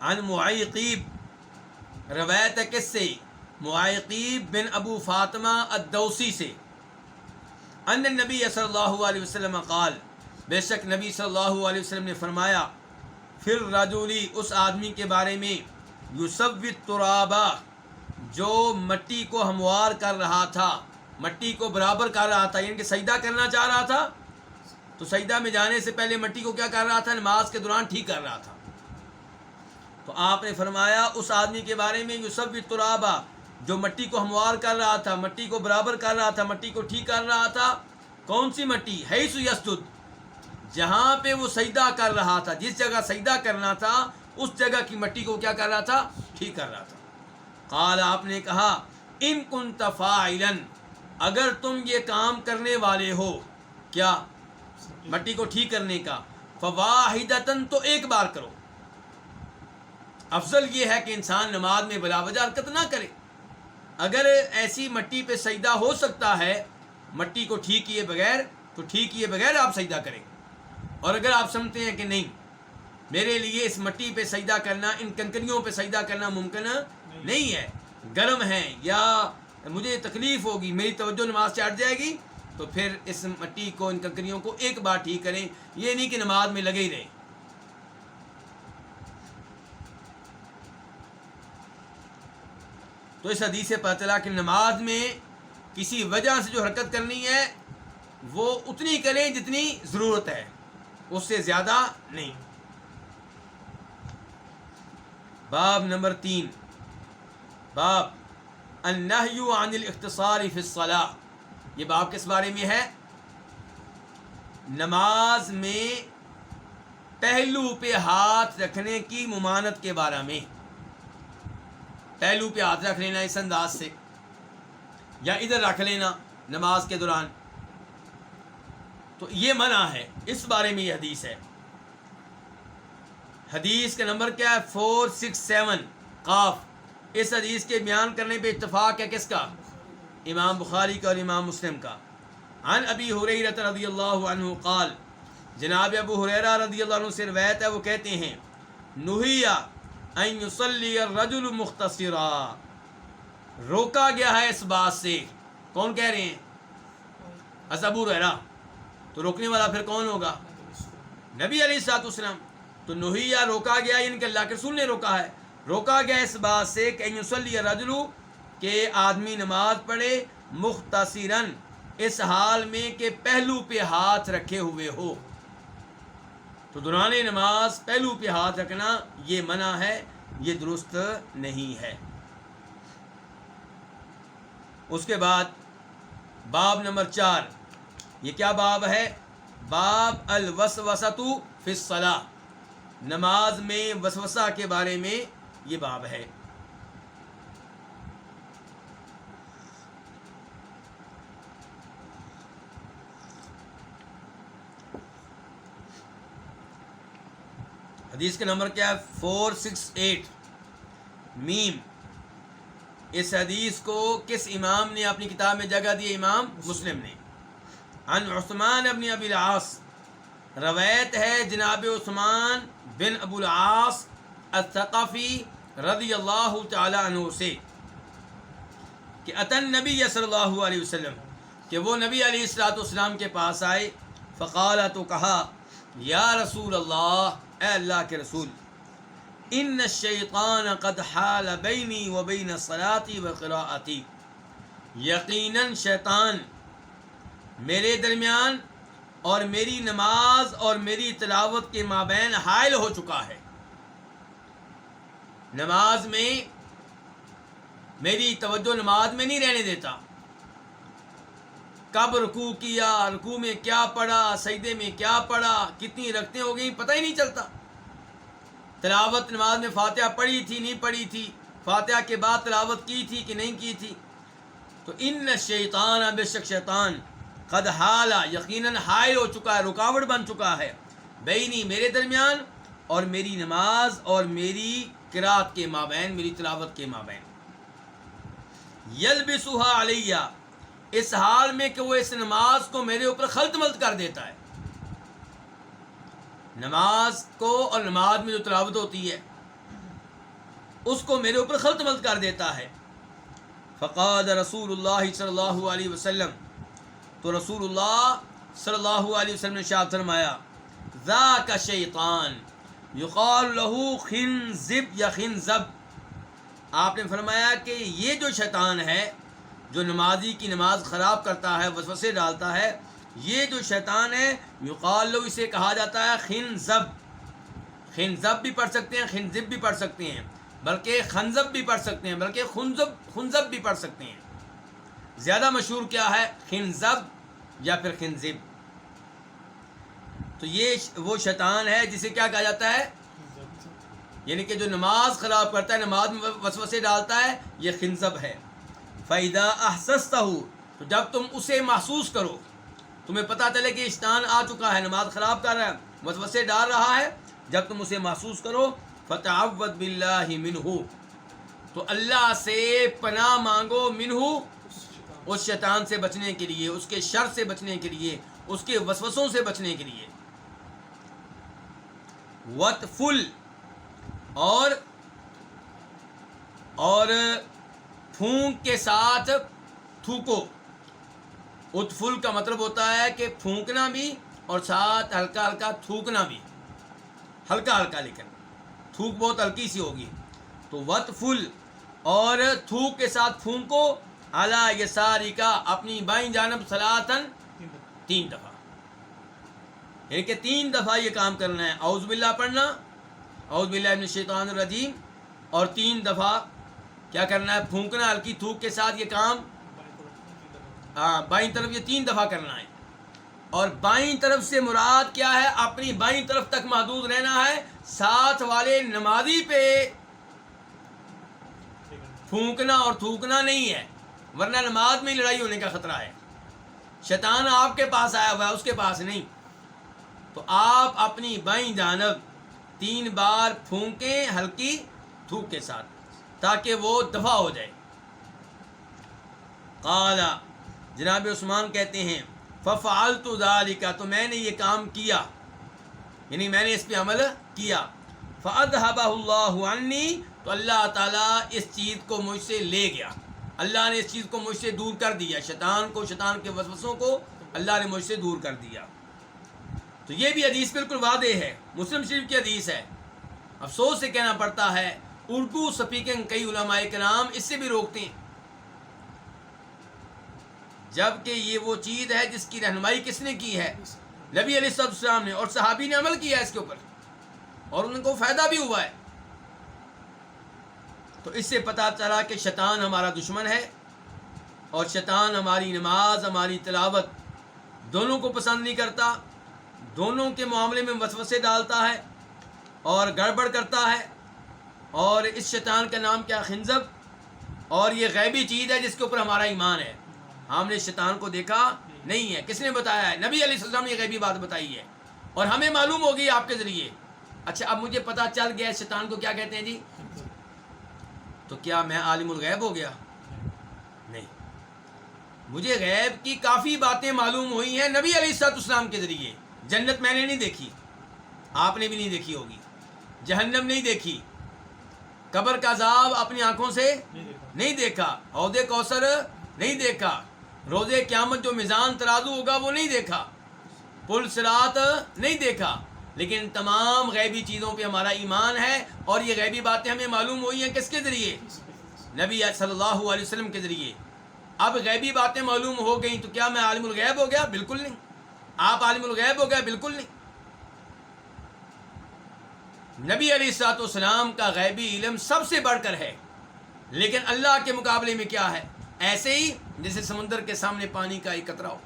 عن معیقیب، روایت ہے کس سے؟ معیقیب بن ابو فاطمہ الدوسی سے. ان النبی صلی اللہ علیہ وسلم قال، بے شک نبی صلی اللہ علیہ وسلم نے فرمایا، پھر رجولی، اس آدمی کے بارے میں، یسوی الترابا، جو مٹی کو ہموار کر رہا تھا، مٹی کو برابر کر رہا تھا، یعنی کہ سجدہ کرنا چاہ رہا تھا تو سجدہ میں جانے سے پہلے مٹی کو کیا کر رہا تھا؟ نماز کے دوران ٹھیک کر رہا تھا. تو آپ نے فرمایا اس آدمی کے بارے میں، یسوی الترابا، جو مٹی کو ہموار کر رہا تھا، مٹی کو برابر کر رہا تھا، مٹی کو ٹھیک کر رہا تھا. کون سی مٹی؟ حیث یسجد، جہاں پہ وہ سجدہ کر رہا تھا، جس جگہ سجدہ کرنا تھا اس جگہ کی مٹی کو کیا کر رہا تھا؟ ٹھیک کر رہا تھا. قال، آپ نے کہا، ان کنت فاعلا، اگر تم یہ کام کرنے والے ہو، کیا؟ مٹی کو ٹھیک کرنے کا، فواحدتن، تو ایک بار کرو. افضل یہ ہے کہ انسان نماز میں بلا وجہ حرکت نہ کرے. اگر ایسی مٹی پہ سجدہ ہو سکتا ہے مٹی کو ٹھیک کیے بغیر، تو ٹھیک کیے بغیر آپ سجدہ کریں. اور اگر آپ سمجھتے ہیں کہ نہیں میرے لیے اس مٹی پہ سجدہ کرنا، ان کنکریوں پہ سجدہ کرنا ممکن نہیں ہے، گرم ہے یا مجھے تکلیف ہوگی، میری توجہ نماز سے ہٹ جائے گی، تو پھر اس مٹی کو، ان کنکریوں کو ایک بار ٹھیک کریں. یہ نہیں کہ نماز میں لگے ہی رہیں. تو اس حدیث سے پتہ چلا کہ نماز میں کسی وجہ سے جو حرکت کرنی ہے وہ اتنی کریں جتنی ضرورت ہے، اس سے زیادہ نہیں. باب نمبر 3، باب النہی عن الاختصار فی الصلاۃ. یہ باب کس بارے میں ہے؟ نماز میں پہلو پہ ہاتھ رکھنے کی ممانعت کے بارے میں. پہلو پہ ہاتھ رکھ لینا اس انداز سے، یا ادھر رکھ لینا نماز کے دوران، تو یہ منع ہے. اس بارے میں یہ حدیث ہے. حدیث کا نمبر کیا ہے؟ 467 قاف. اس حدیث کے بیان کرنے پہ اتفاق ہے کس کا؟ امام بخاری کا اور امام مسلم کا۔ عن ابی ہریرہ رضی اللہ عنہ قال، جناب ابو ہریرہ رضی اللہ عنہ سے روایت ہے، وہ کہتے ہیں نہی ان یصلی الرجل مختصرا، روکا گیا ہے اس بات سے۔ کون کہہ رہے ہیں؟ ابو ہریرہ۔ تو روکنے والا پھر کون ہوگا؟ نبی علیہ الصلوۃ والسلام۔ تو نہیا روکا گیا، یعنی کہ اللہ کے رسول نے روکا ہے، روکا گیا اس بات سے کہ ان یصلی الرجل، کہ آدمی نماز پڑھے مختصراً، اس حال میں کہ پہلو پہ ہاتھ رکھے ہوئے ہو۔ تو دوران نماز پہلو پہ ہاتھ رکھنا یہ منع ہے، یہ درست نہیں ہے۔ اس کے بعد باب نمبر 4، یہ کیا باب ہے؟ باب الوسوسۃ فی الصلاۃ، نماز میں وسوسہ کے بارے میں یہ باب ہے۔ حدیث کا نمبر کیا ہے؟ 468 میم۔ اس حدیث کو کس امام نے اپنی کتاب میں جگہ دی؟ امام مسلم نے۔ عن عثمان ابن ابی العاص، روایت ہے جناب عثمان بن ابو العاص الثقفی رضی اللہ تعالی عنہ سے کہ اتن نبی صلی اللہ علیہ وسلم، کہ وہ نبی علیہ الصلوۃ والسلام کے پاس آئے، فقال، تو کہا، یا رسول اللہ، اے اللہ کے رسول، ان الشیطان قد حال بینی و بین صلاتی و قراءتی، یقیناً شیطان میرے درمیان اور میری نماز اور میری تلاوت کے مابین حائل ہو چکا ہے۔ نماز میں میری توجہ نماز میں نہیں رہنے دیتا، کب رکوع کیا، رکوع میں کیا پڑھا، سجدے میں کیا پڑھا، کتنی رکعتیں ہو گئیں پتہ ہی نہیں چلتا۔ تلاوت نماز میں فاتحہ پڑھی تھی نہیں پڑھی تھی، فاتحہ کے بعد تلاوت کی تھی کہ نہیں کی تھی۔ تو ان الشیطان، بے شک شیطان، قد حال، یقیناً حائل ہو چکا ہے، رکاوٹ بن چکا ہے، بینی میرے درمیان اور میری نماز اور میری قرات کے مابین، میری تلاوت کے مابین۔ یلبسها علیہ، اس حال میں کہ وہ اس نماز کو میرے اوپر خلط ملط کر دیتا ہے، نماز کو اور نماز میں جو تلاوت ہوتی ہے اس کو میرے اوپر خلط ملط کر دیتا ہے۔ فقال رسول اللہ صلی اللہ علیہ وسلم، تو رسول اللہ صلی اللہ علیہ وسلم نے ارشاد فرمایا، ذاک شیطان یقال له خنزب یا خنزب، آپ نے فرمایا کہ یہ جو شیطان ہے جو نمازی کی نماز خراب کرتا ہے، وسوسے ڈالتا ہے، یہ جو شیطان ہے، یقال له، اسے کہا جاتا ہے خنزب۔ خنزب بھی پڑھ سکتے ہیں، خنزب بھی پڑھ سکتے ہیں، بلکہ خنزب بھی پڑھ سکتے ہیں، بلکہ خنزب بھی پڑھ سکتے ہیں۔ زیادہ مشہور کیا ہے؟ خنزب یا پھر خنزب۔ تو یہ وہ شیطان ہے جسے کیا کہا جاتا ہے؟ یعنی کہ جو نماز خراب کرتا ہے، نماز میں وسوسے ڈالتا ہے، یہ خنزب ہے۔ فَإِذَا أَحْسَسْتَهُ، تو جب تم اسے محسوس کرو، تمہیں پتہ چلے کہ شیطان آ چکا ہے، نماز خراب کر رہا ہے، وسوسے ڈال رہا ہے، جب تم اسے محسوس کرو، فَتَعَوَّذْ بِاللَّهِ مِنْهُ، تو اللہ سے پناہ مانگو، منہ، اس شیطان سے بچنے کے لیے، اس کے شر سے بچنے کے لیے، اس کے وسوسوں سے بچنے کے لیے۔ وَتْفُل، اور پھونک کے ساتھ تھوکو۔ اتفل کا مطلب ہوتا ہے کہ پھونکنا بھی اور ساتھ ہلکا ہلکا تھوکنا بھی، ہلکا ہلکا، لیکن تھوک بہت ہلکی سی ہوگی۔ تو وتفل، اور تھوک کے ساتھ پھونکو، علی یساری کا، اپنی بائیں جانب، ثلاثاً، 3 دفعہ، یعنی کہ 3 دفعہ یہ کام کرنا ہے۔ اعوذ باللہ پڑھنا، اعوذ باللہ من الشیطان الرجیم، اور 3 دفعہ کیا کرنا ہے؟ پھونکنا ہلکی تھوک کے ساتھ، یہ کام بائیں طرف یہ 3 دفعہ کرنا ہے۔ اور بائیں طرف سے مراد کیا ہے؟ اپنی بائیں طرف تک محدود رہنا ہے، ساتھ والے نمازی پہ پھونکنا اور تھوکنا نہیں ہے، ورنہ نماز میں لڑائی ہونے کا خطرہ ہے۔ شیطان آپ کے پاس آیا ہوا ہے، اس کے پاس نہیں۔ تو آپ اپنی بائیں جانب 3 بار پھونکیں، ہلکی تھوک کے ساتھ۔ تاکہ وہ دفع ہو جائے. قال جناب عثمان کہتے ہیں ففعلت ذلك تو میں نے یہ کام کیا، یعنی میں نے اس پہ عمل کیا. فاذهبه الله عني تو اللہ تعالیٰ اس چیز کو مجھ سے لے گیا، اللہ نے اس چیز کو مجھ سے دور کر دیا، شیطان کے وسوسوں کو اللہ نے مجھ سے دور کر دیا. تو یہ بھی حدیث بالکل واضح ہے، مسلم شریف کی حدیث ہے. افسوس سے کہنا پڑتا ہے اردو سپیکنگ کئی علماء کرام اس سے بھی روکتے ہیں، جبکہ یہ وہ چیز ہے جس کی رہنمائی کس نے کی ہے؟ نبی علیہ السلام نے، اور صحابی نے عمل کیا ہے اس کے اوپر، اور ان کو فائدہ بھی ہوا ہے. تو اس سے پتہ چلا کہ شیطان ہمارا دشمن ہے، اور شیطان ہماری نماز، ہماری تلاوت دونوں کو پسند نہیں کرتا، دونوں کے معاملے میں وسوسے ڈالتا ہے اور گڑبڑ کرتا ہے. اور اس شیطان کا نام کیا؟ خنزب. اور یہ غیبی چیز ہے جس کے اوپر ہمارا ایمان ہے. ہم نے شیطان کو دیکھا نہیں ہے، کس نے بتایا ہے؟ نبی علیہ السلام نے یہ غیبی بات بتائی ہے، اور ہمیں معلوم ہو گئی آپ کے ذریعے. اچھا اب مجھے پتہ چل گیا شیطان کو کیا کہتے ہیں جی، تو کیا میں عالم الغیب ہو گیا؟ نہیں، مجھے غیب کی کافی باتیں معلوم ہوئی ہیں نبی علیہ السلام کے ذریعے. جنت میں نے نہیں دیکھی، آپ نے بھی نہیں دیکھی ہوگی، جہنم نہیں دیکھی، قبر کا عذاب اپنی آنکھوں سے نہیں دیکھا، حوض کوثر نہیں دیکھا، روز قیامت جو میزان ترازو ہوگا وہ نہیں دیکھا، پل صراط نہیں دیکھا. لیکن تمام غیبی چیزوں پہ ہمارا ایمان ہے، اور یہ غیبی باتیں ہمیں معلوم ہوئی ہیں کس کے ذریعے؟ نبی صلی اللہ علیہ وسلم کے ذریعے. اب غیبی باتیں معلوم ہو گئیں تو کیا میں عالم الغیب ہو گیا؟ بالکل نہیں. آپ عالم الغیب ہو گیا؟ بالکل نہیں. نبی علیہ الصلوۃ والسلام کا غیبی علم سب سے بڑھ کر ہے، لیکن اللہ کے مقابلے میں کیا ہے؟ ایسے ہی جیسے سمندر کے سامنے پانی کا ایک قطرہ ہو.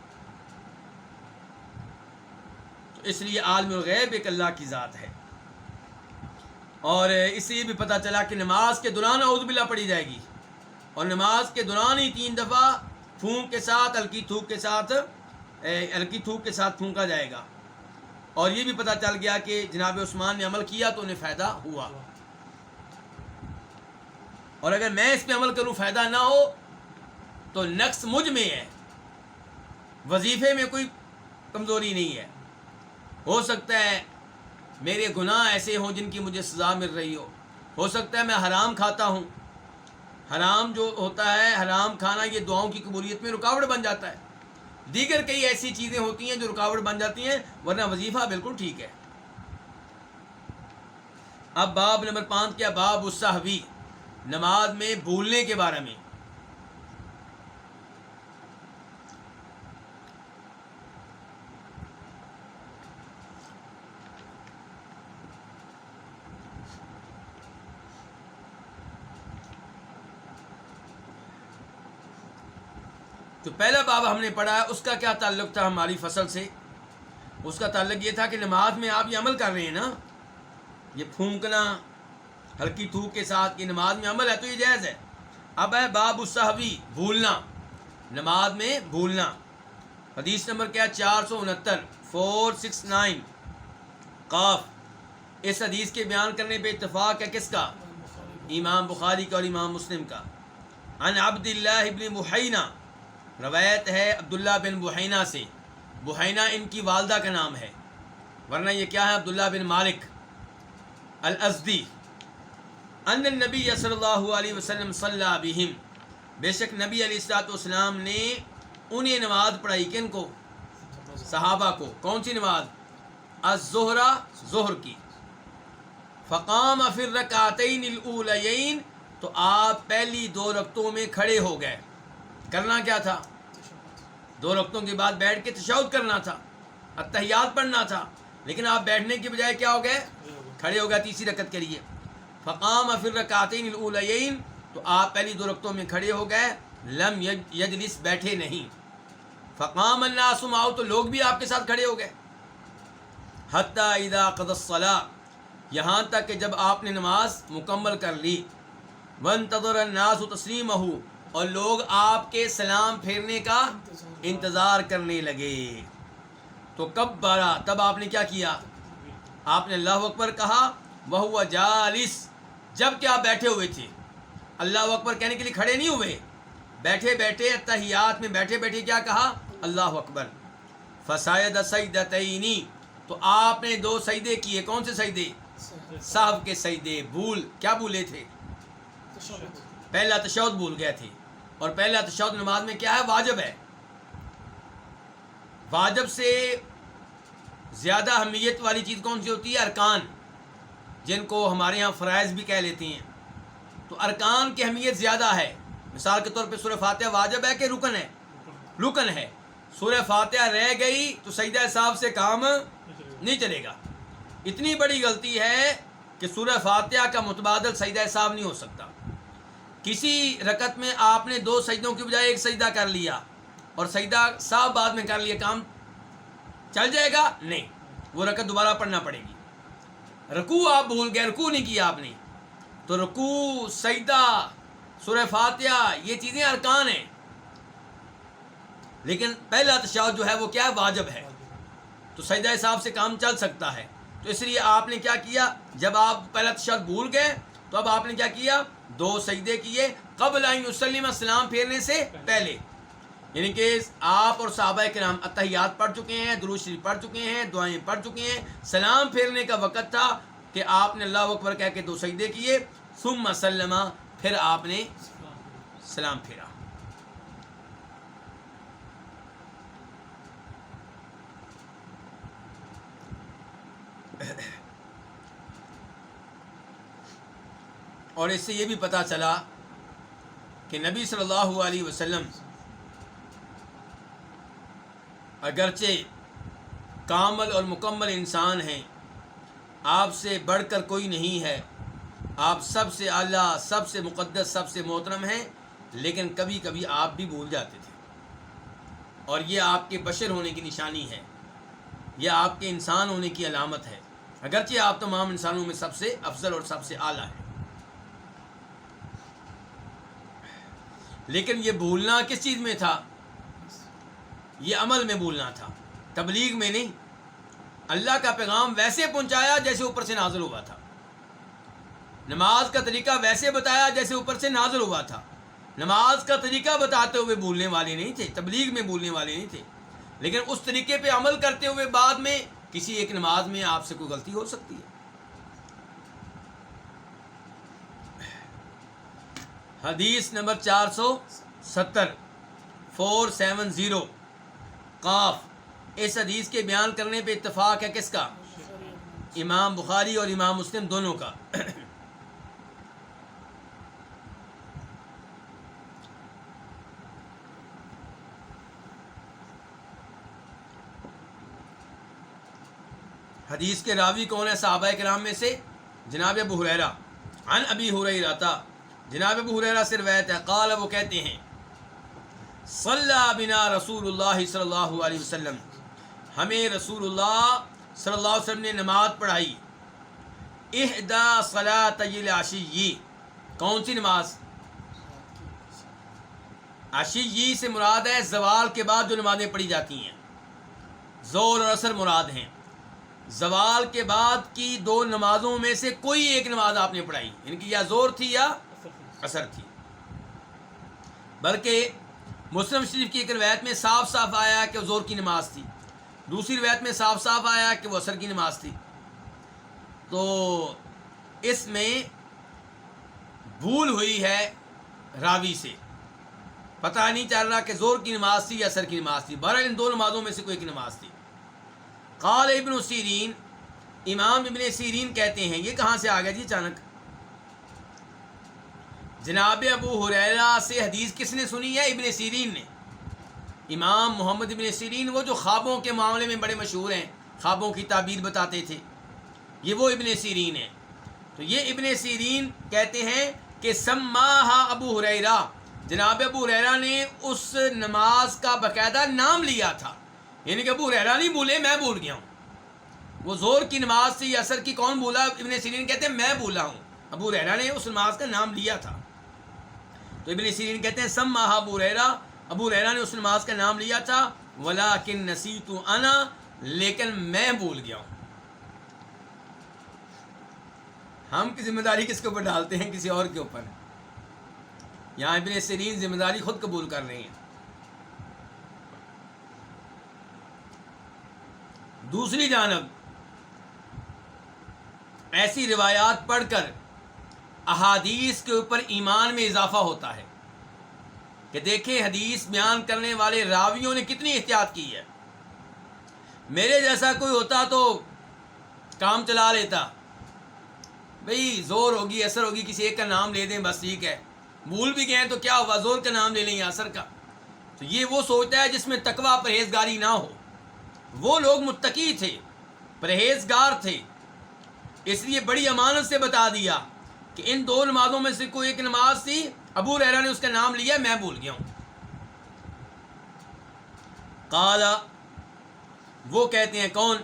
تو اس لیے عالم الغیب ایک اللہ کی ذات ہے. اور اس سے یہ بھی پتہ چلا کہ نماز کے دوران اعوذ باللہ پڑھی جائے گی، اور نماز کے دوران ہی 3 دفعہ پھونک کے ساتھ، ہلکی تھوک کے ساتھ پھونکا جائے گا. اور یہ بھی پتہ چل گیا کہ جناب عثمان نے عمل کیا تو انہیں فائدہ ہوا، اور اگر میں اس پہ عمل کروں فائدہ نہ ہو تو نقص مجھ میں ہے، وظیفے میں کوئی کمزوری نہیں ہے. ہو سکتا ہے میرے گناہ ایسے ہوں جن کی مجھے سزا مل رہی ہو سکتا ہے میں حرام کھاتا ہوں، حرام جو ہوتا ہے، حرام کھانا یہ دعاؤں کی قبولیت میں رکاوٹ بن جاتا ہے. دیگر کئی ایسی چیزیں ہوتی ہیں جو رکاوٹ بن جاتی ہیں، ورنہ وظیفہ بالکل ٹھیک ہے. اب باب نمبر 5 کیا؟ باب السہوی، نماز میں بھولنے کے بارے میں. تو پہلا باب ہم نے پڑھا ہے، اس کا کیا تعلق تھا ہماری فصل سے؟ اس کا تعلق یہ تھا کہ نماز میں آپ یہ عمل کر رہے ہیں نا، یہ پھونکنا ہلکی تھوک کے ساتھ، یہ نماز میں عمل ہے تو یہ جائز ہے. اب ہے باب السہوی، بھولنا، نماز میں بھولنا. حدیث نمبر کیا؟ 469 469 قاف. اس حدیث کے بیان کرنے پہ اتفاق ہے کس کا؟ امام بخاری کا اور امام مسلم کا. عن عبداللہ ابن بحینہ، روایت ہے عبداللہ بن بحینہ سے. بحینہ ان کی والدہ کا نام ہے، ورنہ یہ کیا ہے؟ عبداللہ بن مالک الازدی. ان النبی صلی اللہ علیہ وسلم صلی بہم، بے شک نبی علیہ الصلوۃ والسلام نے انہیں نماز پڑھائی. کن کو؟ صحابہ کو. کون سی نماز؟ الظہر، ظہر کی. فقام فی الرکعتین الاولیین، تو آپ پہلی 2 رکعتوں میں کھڑے ہو گئے. کرنا کیا تھا؟ 2 رکعتوں کے بعد بیٹھ کے تشہد کرنا تھا، التحیات پڑھنا تھا، لیکن آپ بیٹھنے کے بجائے کیا ہو گئے؟ کھڑے ہو گئے تیسری رکعت کے لیے. فقام فی الرکعتین الاولیین، تو آپ پہلی 2 رکعتوں میں کھڑے ہو گئے. لم یجلس، بیٹھے نہیں. فقام الناس معه، تو لوگ بھی آپ کے ساتھ کھڑے ہو گئے. حتی اذا قضى الصلاۃ، یہاں تک کہ جب آپ نے نماز مکمل کر لی. وانتظر الناس تسلیمہ، اور لوگ آپ کے سلام پھیرنے کا انتظار کرنے لگے. تو کبرا، تب آپ نے کیا کیا؟ آپ نے اللہ اکبر کہا. وہو جالس، جب کہ آپ بیٹھے ہوئے تھے. اللہ اکبر کہنے کے لیے کھڑے نہیں ہوئے، بیٹھے بیٹھے اتحیات میں بیٹھے بیٹھے کیا کہا؟ اللہ اکبر. فسجد سجدتین، تو آپ نے 2 سجدے کیے. کون سے سجدے؟ سہو کے سجدے. بھول کیا بھولے تھے؟ پہلا تشہد بھول گئے تھے. اور پہلا تشہد نماز میں کیا ہے؟ واجب ہے. واجب سے زیادہ اہمیت والی چیز کون سی ہوتی ہے؟ ارکان، جن کو ہمارے ہاں فرائض بھی کہہ لیتے ہیں. تو ارکان کی اہمیت زیادہ ہے. مثال کے طور پہ سورہ فاتحہ واجب ہے کہ رکن ہے؟ رکن ہے. سورہ فاتحہ رہ گئی تو سجدہ سہو سے کام نہیں چلے گا. اتنی بڑی غلطی ہے کہ سورہ فاتحہ کا متبادل سجدہ سہو نہیں ہو سکتا. کسی رکعت میں آپ نے 2 سجدوں کی بجائے 1 سجدہ کر لیا اور سجدہ سہو بعد میں کر لیا، کام چل جائے گا؟ نہیں، وہ رکعت دوبارہ پڑھنا پڑے گی. رکوع آپ بھول گئے، رکوع نہیں کیا آپ نے، تو رکوع، سجدہ، سورہ فاتحہ یہ چیزیں ارکان ہیں. لیکن پہلا تشہد جو ہے وہ کیا ہے؟ واجب ہے. تو سجدہ سہو سے کام چل سکتا ہے. تو اس لیے آپ نے کیا کیا؟ جب آپ پہلا تشہد بھول گئے تو اب آپ نے کیا کیا؟ 2 سجدے کیے قبل ان یسلم، سلام پھیرنے سے پہلے. یعنی کہ آپ اور صحابہ کرام اتحیات پڑھ چکے ہیں، درود شریف پڑھ چکے ہیں، دعائیں پڑھ چکے ہیں. سلام پھیرنے کا وقت تھا کہ آپ نے اللہ اکبر کہہ کے 2 سجدے کیے. ثم سلم، پھر آپ نے سلام پھیرا. اور اس سے یہ بھی پتہ چلا کہ نبی صلی اللہ علیہ وسلم اگرچہ کامل اور مکمل انسان ہیں، آپ سے بڑھ کر کوئی نہیں ہے، آپ سب سے اعلیٰ، سب سے مقدس، سب سے محترم ہیں، لیکن کبھی کبھی آپ بھی بھول جاتے تھے. اور یہ آپ کے بشر ہونے کی نشانی ہے، یہ آپ کے انسان ہونے کی علامت ہے، اگرچہ آپ تمام انسانوں میں سب سے افضل اور سب سے اعلیٰ ہیں. لیکن یہ بھولنا کس چیز میں تھا؟ یہ عمل میں بھولنا تھا، تبلیغ میں نہیں. اللہ کا پیغام ویسے پہنچایا جیسے اوپر سے نازل ہوا تھا، نماز کا طریقہ ویسے بتایا جیسے اوپر سے نازل ہوا تھا. نماز کا طریقہ بتاتے ہوئے بھولنے والے نہیں تھے، تبلیغ میں بھولنے والے نہیں تھے. لیکن اس طریقے پہ عمل کرتے ہوئے بعد میں کسی ایک نماز میں آپ سے کوئی غلطی ہو سکتی ہے. حدیث نمبر 470 470 قاف. اس حدیث کے بیان کرنے پہ اتفاق ہے کس کا؟ امام بخاری اور امام مسلم دونوں کا. حدیث کے راوی کون ہے صحابہ کرام میں سے؟ جناب ابو ہریرہ. عن ابی ہریرہ، جناب ابو ہریرہ سے روایت ہے، قال، وہ کہتے ہیں، صلی بنا رسول اللہ صلی اللہ علیہ وسلم، ہمیں رسول اللہ صلی اللہ علیہ وسلم نے نماز پڑھائی. احدی صلاتي العشی، کون سی نماز؟ عشی سے مراد ہے زوال کے بعد جو نمازیں پڑھی جاتی ہیں. ظہر اور عصر مراد ہیں. زوال کے بعد کی 2 نمازوں میں سے کوئی ایک نماز آپ نے پڑھائی، یعنی کہ یا ظہر تھی یا عصر تھی. بلکہ مسلم شریف کی ایک روایت میں صاف صاف آیا کہ وہ ظہر کی نماز تھی، دوسری روایت میں صاف صاف آیا کہ وہ عصر کی نماز تھی. تو اس میں بھول ہوئی ہے راوی سے، پتہ نہیں چل رہا کہ ظہر کی نماز تھی یا عصر کی نماز تھی. بہرحال ان 2 نمازوں میں سے کوئی ایک نماز تھی. قال ابن سیرین، امام ابن سیرین کہتے ہیں، یہ کہاں سے آ گیا جی اچانک؟ جناب ابو ہریرہ سے حدیث کس نے سنی ہے؟ ابن سیرین نے. امام محمد ابن سیرین، وہ جو خوابوں کے معاملے میں بڑے مشہور ہیں، خوابوں کی تعبیر بتاتے تھے، یہ وہ ابن سیرین ہیں. تو یہ ابن سیرین کہتے ہیں کہ سماہا ابو ہریرہ، جناب ابو ہریرہ نے اس نماز کا باقاعدہ نام لیا تھا. یعنی کہ ابو ہریرہ نہیں بھولے، میں بھول گیا ہوں. وہ ظہر کی نماز تھی یا عصر کی، کون بھولا؟ ابن سیرین کہتے ہیں میں بھولا ہوں. ابو ہریرہ نے اس نماز کا نام لیا تھا. تو ابن سیرین کہتے ہیں سماہا ابو ہریرہ، ابو ہریرہ نے اس نماز کا نام لیا تھا. ولکن نسیت انا، لیکن میں بھول گیا ہوں. ہم کی ذمہ داری کس کے اوپر ڈالتے ہیں؟ کسی اور کے اوپر. یہاں ابن سیرین ذمہ داری خود قبول کر رہے ہیں. دوسری جانب ایسی روایات پڑھ کر احادیث کے اوپر ایمان میں اضافہ ہوتا ہے کہ دیکھیں حدیث بیان کرنے والے راویوں نے کتنی احتیاط کی ہے. میرے جیسا کوئی ہوتا تو کام چلا لیتا، بھئی زور ہوگی اثر ہوگی، کسی ایک کا نام لے دیں بس ٹھیک ہے، بھول بھی گئے تو کیا ہوا، زور کا نام لے لیں یا اثر کا. تو یہ وہ سوچتا ہے جس میں تقویٰ پرہیزگاری نہ ہو. وہ لوگ متقی تھے، پرہیزگار تھے، اس لیے بڑی امانت سے بتا دیا کہ ان دو نمازوں میں سے کوئی ایک نماز تھی، ابو ہریرہ نے اس کا نام لیا، میں بھول گیا ہوں. قال، وہ کہتے ہیں کون؟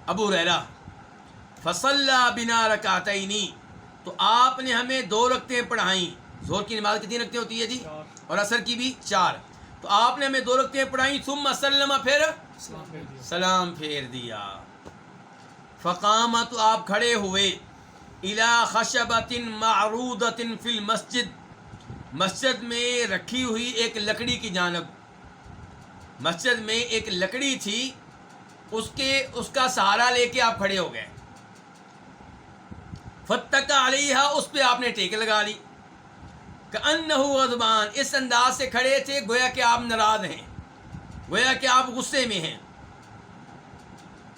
ابو ہریرہ. فصلی بنا رکعتین، تو آپ نے ہمیں 2 رکعتیں پڑھائیں. ظہر کی نماز کتنی رکعتیں ہوتی ہے جی؟ اور عصر کی بھی 4. تو آپ نے ہمیں 2 رکعتیں پڑھائیں. ثم سلم، پھر سلام پھیر دیا. فقام، تو آپ کھڑے ہوئے. الی خشبۃ معروضۃ فی المسجد، مسجد میں رکھی ہوئی ایک لکڑی کی جانب. مسجد میں ایک لکڑی تھی، اس کا سہارا لے کے آپ کھڑے ہو گئے. فاتکا علیہا، اس پہ آپ نے ٹیک لگا لی. کأنہ غضبان، اس انداز سے کھڑے تھے گویا کہ آپ ناراض ہیں، گویا کہ آپ غصے میں ہیں.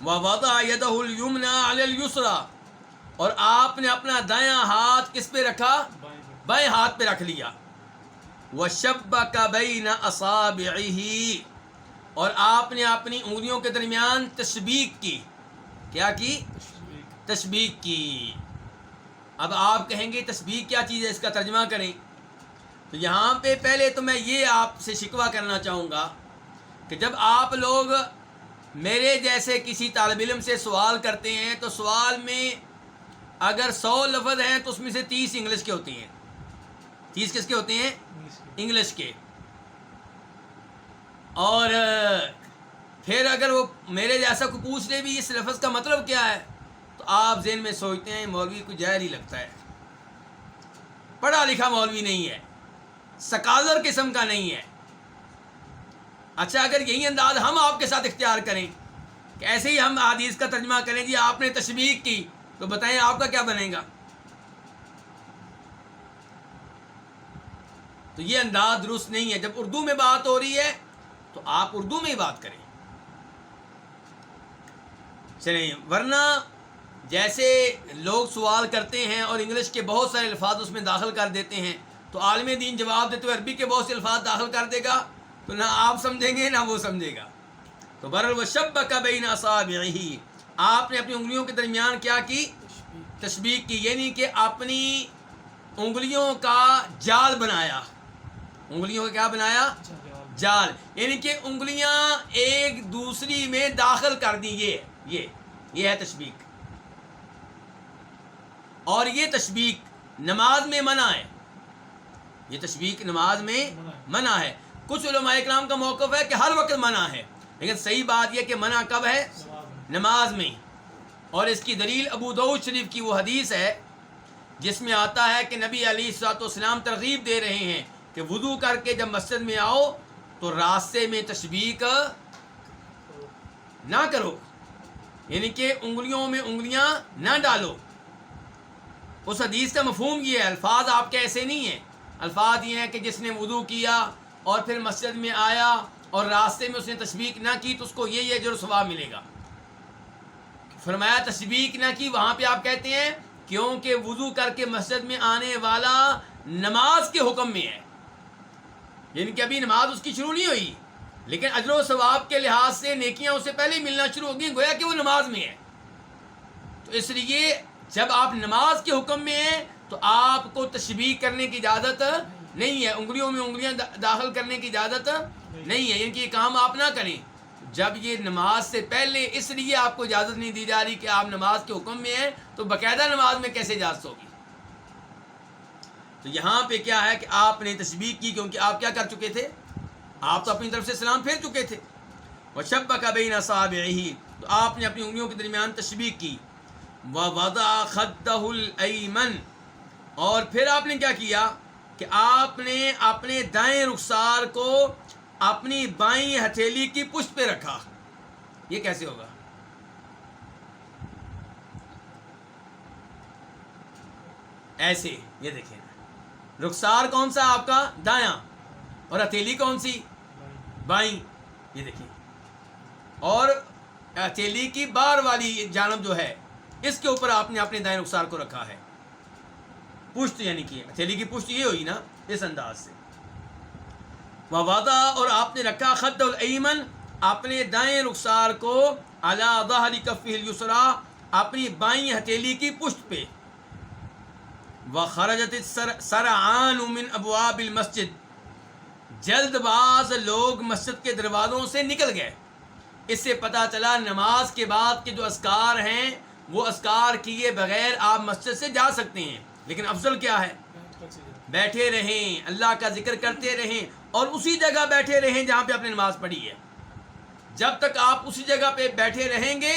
ووضع یدہ الیمنی علی الیسری، اور آپ نے اپنا دایاں ہاتھ کس پہ رکھا؟ بائیں ہاتھ پہ رکھ لیا. وشبک بین اصابعہ، اور آپ نے اپنی انگلیوں کے درمیان تشبیک کی. کیا کی؟ تشبیک کی. اب آپ کہیں گے تشبیک کیا چیز ہے، اس کا ترجمہ کریں. تو یہاں پہ پہلے تو میں یہ آپ سے شکوہ کرنا چاہوں گا کہ جب آپ لوگ میرے جیسے کسی طالب علم سے سوال کرتے ہیں تو سوال میں اگر 100 لفظ ہیں تو اس میں سے 30 انگلش کے ہوتے ہیں. 30 کس کے ہوتے ہیں؟ انگلش کے. اور پھر اگر وہ میرے جیسا کو پوچھ لے بھی اس لفظ کا مطلب کیا ہے، تو آپ ذہن میں سوچتے ہیں مولوی کو جاہل ہی لگتا ہے، پڑھا لکھا مولوی نہیں ہے، سکالر قسم کا نہیں ہے. اچھا، اگر یہی انداز ہم آپ کے ساتھ اختیار کریں کہ ایسے ہی ہم حدیث کا ترجمہ کریں، جی آپ نے تشبیہ کی، تو بتائیں آپ کا کیا بنے گا؟ تو یہ انداز درست نہیں ہے. جب اردو میں بات ہو رہی ہے تو آپ اردو میں ہی بات کریں. چلیں، ورنہ جیسے لوگ سوال کرتے ہیں اور انگلش کے بہت سارے الفاظ اس میں داخل کر دیتے ہیں، تو عالم دین جواب دیتے ہوئے عربی کے بہت سے الفاظ داخل کر دے گا، تو نہ آپ سمجھیں گے نہ وہ سمجھے گا. تو بہرحال وشبک بین اصابعہ، آپ نے اپنی انگلیوں کے درمیان کیا کی؟ تشبیک کی، یعنی کہ اپنی انگلیوں کا جال بنایا. انگلیوں کا کیا بنایا؟ جال، یعنی کہ انگلیاں ایک دوسری میں داخل کر دی. یہ ہے تشبیک. اور یہ تشبیک نماز میں منع ہے. یہ تشبیک نماز میں منع ہے. کچھ علماء کرام کا موقف ہے کہ ہر وقت منع ہے، لیکن صحیح بات یہ کہ منع کب ہے؟ نماز میں. اور اس کی دلیل ابو داؤد شریف کی وہ حدیث ہے جس میں آتا ہے کہ نبی علیہ الصلوۃ والسلام ترغیب دے رہے ہیں کہ وضو کر کے جب مسجد میں آؤ تو راستے میں تشبیک نہ کرو، یعنی کہ انگلیوں میں انگلیاں نہ ڈالو. اس حدیث کا مفہوم یہ ہے، الفاظ آپ کے ایسے نہیں ہیں. الفاظ یہ ہیں کہ جس نے وضو کیا اور پھر مسجد میں آیا اور راستے میں اس نے تشبیک نہ کی تو اس کو یہ جو ثواب ملے گا. فرمایا تشبیک نہ کی، وہاں پہ آپ کہتے ہیں کیونکہ وضو کر کے مسجد میں آنے والا نماز کے حکم میں ہے، یعنی کہ ابھی نماز اس کی شروع نہیں ہوئی، لیکن اجر و ثواب کے لحاظ سے نیکیاں اس سے پہلے ہی ملنا شروع ہو گئی، گویا کہ وہ نماز میں ہے. تو اس لیے جب آپ نماز کے حکم میں ہیں تو آپ کو تشبیہ کرنے کی اجازت نہیں ہے، انگلیوں میں انگلیاں داخل کرنے کی اجازت نہیں ہے، یعنی کہ یہ کام آپ نہ کریں. جب یہ نماز سے پہلے اس لیے آپ کو اجازت نہیں دی جا رہی کہ آپ نماز کے حکم میں ہیں، تو باقاعدہ نماز میں کیسے اجازت ہوگی؟ تو یہاں پہ کیا ہے کہ آپ نے تشبیہ کی، کیونکہ آپ کیا کر چکے تھے؟ آپ تو اپنی طرف سے سلام پھیر چکے تھے. وشبک بین اصابعہ، تو آپ نے اپنی انگلیوں کے درمیان تشبیہ کی. ووضع خدہ الایمن، اور پھر آپ نے کیا کیا؟ کہ آپ نے اپنے دائیں رخسار کو اپنی بائیں ہتھیلی کی پشت پہ رکھا. یہ کیسے ہوگا؟ ایسے. یہ دیکھیں رخسار کون سا آپ کا؟ دایاں. اور ہتھیلی کون سی؟ بائیں. یہ دیکھیں. اور ہتھیلی کی بار والی جانب جو ہے اس کے اوپر آپ نے اپنے دائیں رخسار کو رکھا ہے. پشت یعنی کہ ہتھیلی کی پشت یہ ہوئی نا اس انداز سے. ووضع اور آپ نے رکھا خد الایمن اپنے دائیں رخسار کو علی ظہر کفہ الیسری اپنی بائیں ہتھیلی کی پشت پہ. وخرجت السرعان من ابواب المسجد جلد باز لوگ مسجد کے دروازوں سے نکل گئے. اس سے پتہ چلا نماز کے بعد کے جو اذکار ہیں وہ اذکار کیے بغیر آپ مسجد سے جا سکتے ہیں، لیکن افضل کیا ہے؟ بیٹھے رہیں، اللہ کا ذکر کرتے رہیں اور اسی جگہ بیٹھے رہیں جہاں پہ آپ نے نماز پڑھی ہے. جب تک آپ اسی جگہ پہ بیٹھے رہیں گے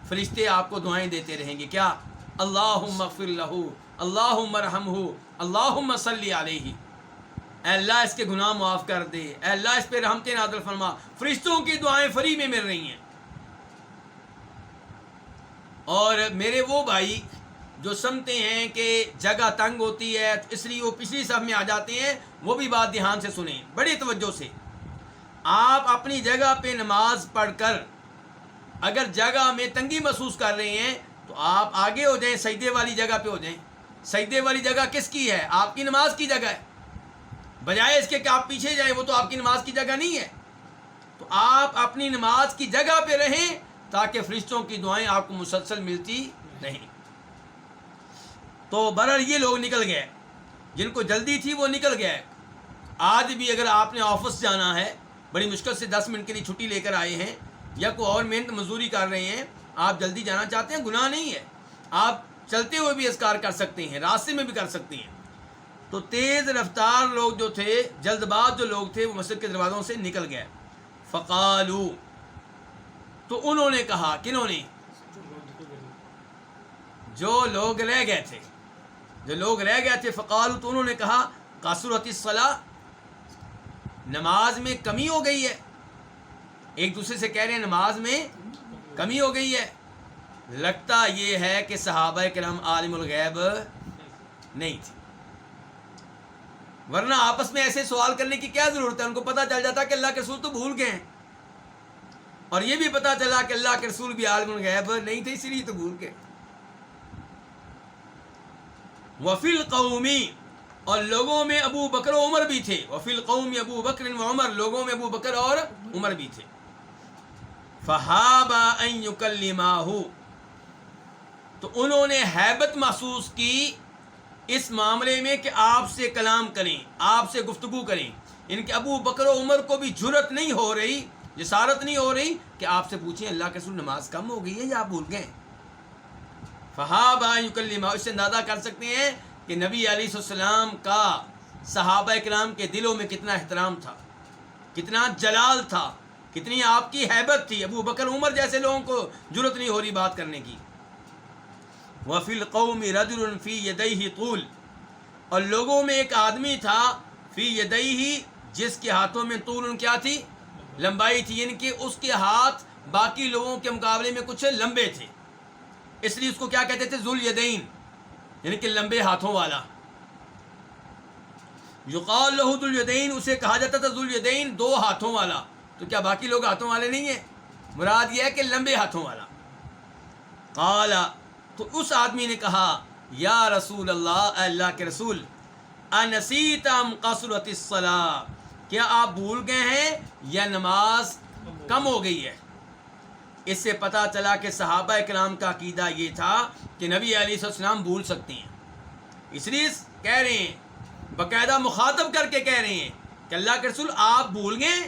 فرشتے آپ کو دعائیں دیتے رہیں گے. کیا؟ اللہم اغفر لہ، اللہم ارحمہ، اللہم صلی علیہ. اے اللہ اس کے گناہ معاف کر دے، اے اللہ اس پہ رحمت نازل فرما. فرشتوں کی دعائیں فری میں مل رہی ہیں. اور میرے وہ بھائی جو سمجھتے ہیں کہ جگہ تنگ ہوتی ہے اس لیے وہ پچھلی صف میں آ جاتے ہیں، وہ بھی بات دھیان سے سنیں بڑی توجہ سے. آپ اپنی جگہ پہ نماز پڑھ کر اگر جگہ میں تنگی محسوس کر رہے ہیں تو آپ آگے ہو جائیں، سجدے والی جگہ پہ ہو جائیں. سجدے والی جگہ کس کی ہے؟ آپ کی نماز کی جگہ ہے. بجائے اس کے کہ آپ پیچھے جائیں، وہ تو آپ کی نماز کی جگہ نہیں ہے. تو آپ اپنی نماز کی جگہ پہ رہیں تاکہ فرشتوں کی دعائیں آپ کو مسلسل ملتی رہیں. تو برر یہ لوگ نکل گئے، جن کو جلدی تھی وہ نکل گئے. آج بھی اگر آپ نے آفس جانا ہے، بڑی مشکل سے 10 منٹ کے لیے چھٹی لے کر آئے ہیں یا کوئی اور محنت مزدوری کر رہے ہیں، آپ جلدی جانا چاہتے ہیں، گناہ نہیں ہے. آپ چلتے ہوئے بھی اذکار کر سکتے ہیں، راستے میں بھی کر سکتے ہیں. تو تیز رفتار لوگ جو تھے، جلد باز جو لوگ تھے، وہ مسجد کے دروازوں سے نکل گئے. فقالو تو انہوں نے کہا، کنہوں نے؟ جو لوگ رہ گئے تھے، جو لوگ رہ گئے تھے. فقالو تو انہوں نے کہا قصرت الصلاۃ نماز میں کمی ہو گئی ہے. ایک دوسرے سے کہہ رہے ہیں نماز میں کمی ہو گئی ہے. لگتا یہ ہے کہ صحابہ کرام عالم الغیب نہیں تھے، ورنہ آپس میں ایسے سوال کرنے کی کیا ضرورت ہے؟ ان کو پتہ چل جاتا کہ اللہ کے رسول تو بھول گئے ہیں، اور یہ بھی پتہ چلا کہ اللہ کے رسول بھی عالم الغیب نہیں تھے، اسی لیے تو بھول گئے. وفی القومی اور لوگوں میں ابو بکر و عمر بھی تھے. وفی القوم ابو بکر و عمر لوگوں میں ابو بکر اور عمر بھی تھے. فہابا ان یکلماہ تو انہوں نے ہیبت محسوس کی اس معاملے میں کہ آپ سے کلام کریں، آپ سے گفتگو کریں. ان کے ابو بکر و عمر کو بھی جرأت نہیں ہو رہی، جسارت نہیں ہو رہی کہ آپ سے پوچھیں اللہ کے رسول نماز کم ہو گئی ہے یا آپ بھول گئے. فہابا ان یکلماہ اس سے اندازہ کر سکتے ہیں کہ نبی علیہ السلام کا صحابہ کرام کے دلوں میں کتنا احترام تھا، کتنا جلال تھا، کتنی آپ کی ہیبت تھی. ابو بکر عمر جیسے لوگوں کو جرأت نہیں ہو رہی بات کرنے کی. وفی القوم رجل فی یدیہ طول اور لوگوں میں ایک آدمی تھا فی یدیہ جس کے ہاتھوں میں طول کیا تھی؟ لمبائی تھی. یعنی کہ اس کے ہاتھ باقی لوگوں کے مقابلے میں کچھ لمبے تھے، اس لیے اس کو کیا کہتے تھے؟ ذو الیدین، یعنی کہ لمبے ہاتھوں والا. یقال لہ ذو الیدین اسے کہا جاتا تھا ذو الیدین، دو ہاتھوں والا. تو کیا باقی لوگ ہاتھوں والے نہیں ہیں؟ مراد یہ ہے کہ لمبے ہاتھوں والا. قال تو اس آدمی نے کہا یا رسول اللہ، اے اللہ کے رسول، انسیت ام قصرت الصلاۃ کیا آپ بھول گئے ہیں یا نماز کم ہو گئی ہے؟ اس سے پتہ چلا کہ صحابہ کرام کا عقیدہ یہ تھا کہ نبی علیہ السلام بھول سکتے ہیں. اس لیے کہہ رہے ہیں، باقاعدہ مخاطب کر کے کہہ رہے ہیں کہ اللہ کے رسول آپ بھول گئے.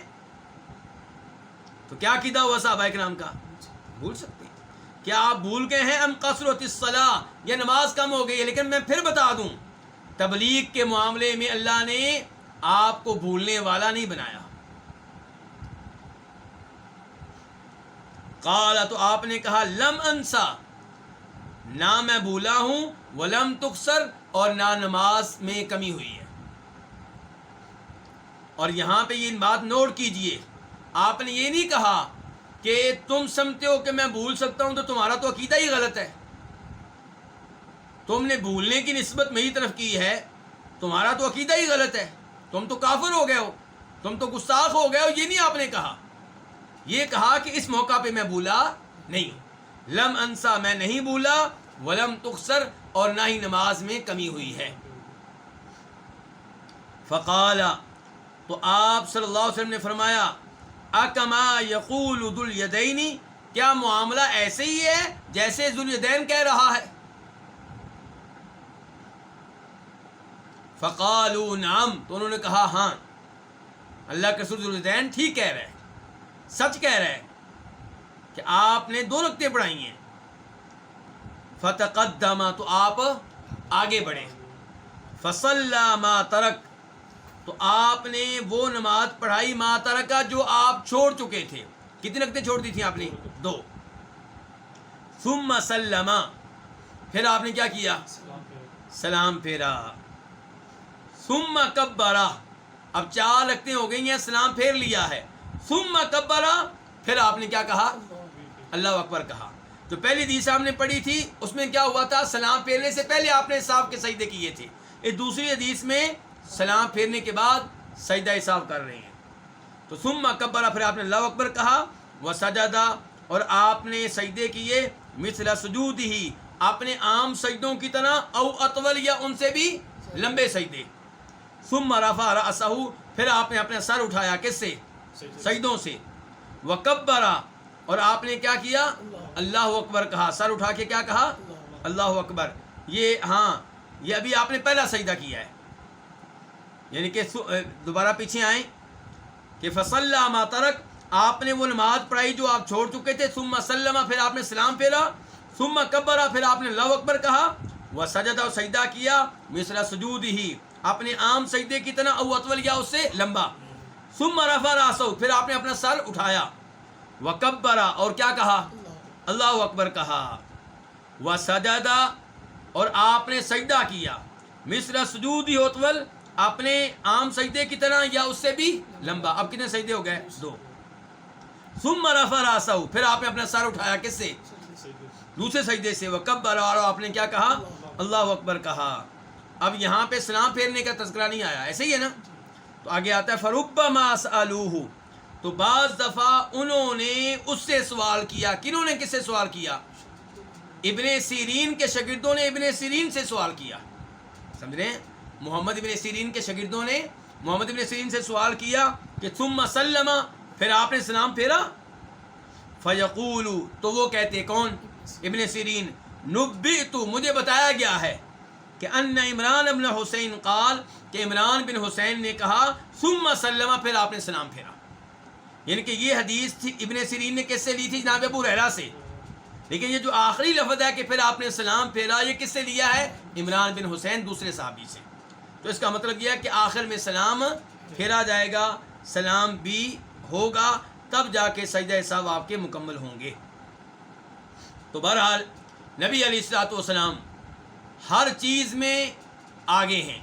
تو کیا عقیدہ ہوا صحابہ کرام کا؟ بھول سکتے ہیں. کیا آپ بھول گئے ہیں ام قصرت الصلاۃ یہ نماز کم ہو گئی ہے؟ لیکن میں پھر بتا دوں، تبلیغ کے معاملے میں اللہ نے آپ کو بھولنے والا نہیں بنایا. قال تو آپ نے کہا لم انسا نہ میں بھولا ہوں، ولم تقصر اور نہ نماز میں کمی ہوئی ہے. اور یہاں پہ یہ بات نوٹ کیجئے، آپ نے یہ نہیں کہا کہ تم سمجھتے ہو کہ میں بھول سکتا ہوں تو تمہارا تو عقیدہ ہی غلط ہے، تم نے بھولنے کی نسبت میری طرف کی ہے، تمہارا تو عقیدہ ہی غلط ہے، تم تو کافر ہو گئے ہو، تم تو گستاخ ہو گئے ہو. یہ نہیں آپ نے کہا، یہ کہا کہ اس موقع پہ میں بھولا نہیں ہوں. لم انسا، میں نہیں بھولا، ولم تخسر، اور نہ ہی نماز میں کمی ہوئی ہے. فقال، تو آپ صلی اللہ علیہ وسلم نے فرمایا، اکما یقول ذو الیدین، کیا معاملہ ایسے ہی ہے جیسے ذو الیدین کہہ رہا ہے؟ فقالوا نعم، تو انہوں نے کہا ہاں، اللہ کے رسول ذو الیدین ٹھیک کہہ رہے ہیں، سچ کہہ رہے ہیں کہ آپ نے 2 رکعتیں پڑھائی ہیں. فتقدم، تو آپ آگے بڑھے. فصلی ما ترک، تو آپ نے وہ نماز پڑھائی ما ترکا جو آپ چھوڑ چکے تھے. کتنی رکعتیں چھوڑ دی تھیں آپ نے؟ 2. ثم سلم، پھر آپ نے کیا کیا؟ سلام پھیرا. ثم کبر، اب 4 رکعتیں ہو گئی ہیں، سلام پھیر لیا ہے. ثم کبر، پھر آپ نے کیا کہا؟ اللہ اکبر کہا. جو پہلی حدیث آپ نے پڑھی تھی اس میں کیا ہوا تھا؟ سلام پھیرنے سے پہلے آپ نے صاحب کے سجدے کیے تھے. اس دوسری حدیث میں سلام پھیرنے کے بعد سجدہ صاحب کر رہے ہیں. تو ثم کبر، پھر آپ نے اللہ اکبر کہا. وسجدہ، اور آپ نے سجدے کیے. مثل سجودہ، اپنے عام سجدوں کی طرح، او اطول، یا ان سے بھی لمبے سجدے. ثم رفع رأسہ، پھر آپ نے اپنا سر اٹھایا، کس سے؟ سجدوں سے. وکبر، اور آپ نے کیا کیا؟ اللہ اکبر کہا. سر اٹھا کے کیا کہا؟ اللہ اکبر. یہ ہاں، یہ ابھی آپ نے پہلا سجدہ کیا ہے، یعنی کہ دوبارہ پیچھے آئیں کہ فصلی ما ترک، آپ نے وہ نماز پڑھائی جو آپ چھوڑ چکے تھے. ثم سلم، پھر آپ نے سلام پھیرا. ثم کبر، پھر آپ نے اللہ اکبر کہا. وسجد، اور سجدہ کیا. مثل سجودہ، اپنے عام سجدے کی طرح، او اطول، یا اس سے لمبا. ثم رفع رأسہ، پھر آپ نے اپنا سر اٹھایا. وکبر، اور کیا کہا؟ اللہ اکبر کہا. وسجد، اور آپ نے سجدہ کیا. مثل سجودہ اطول، اپنے عام سجدے کی طرح یا اس سے بھی لمبا. اب کتنے سجدے ہو گئے؟ 2. ثم رفع رأسہ، پھر آپ نے اپنا سر اٹھایا، کس سے؟ دوسرے سجدے سے. وکبر، اور آپ نے کیا کہا؟ اللہ اکبر کہا. اب یہاں پہ سلام پھیرنے کا تذکرہ نہیں آیا، ایسے ہی ہے نا. تو آگے آتا ہے فربما سألوہ، تو بعض دفعہ انہوں نے اس سے سوال کیا. کنہوں نے کس سے سوال کیا؟ ابن سیرین کے شاگردوں نے ابن سیرین سے سوال کیا. سمجھ رہے ہیں؟ محمد ابن سیرین کے شاگردوں نے محمد ابن سیرین سے سوال کیا کہ ثم سلم، پھر آپ نے سلام پھیرا. فیقول، تو وہ کہتے، کون؟ ابن سیرین، نبئت، مجھے بتایا گیا ہے کہ ان عمران بن حسین قال، کہ عمران بن حسین نے کہا ثم سلم، پھر آپ نے سلام پھیرا. یعنی کہ یہ حدیث تھی ابن سیرین نے کس سے لی تھی؟ جناب ابو ہریرہ سے. لیکن یہ جو آخری لفظ ہے کہ پھر آپ نے سلام پھیرا، یہ کس سے لیا ہے؟ عمران بن حسین، دوسرے صحابی سے. تو اس کا مطلب یہ ہے کہ آخر میں سلام پھیرا جائے گا، سلام بھی ہوگا، تب جا کے سجدہ سہو آپ کے مکمل ہوں گے. تو بہرحال نبی علیہ الصلوۃ والسلام ہر چیز میں آگے ہیں،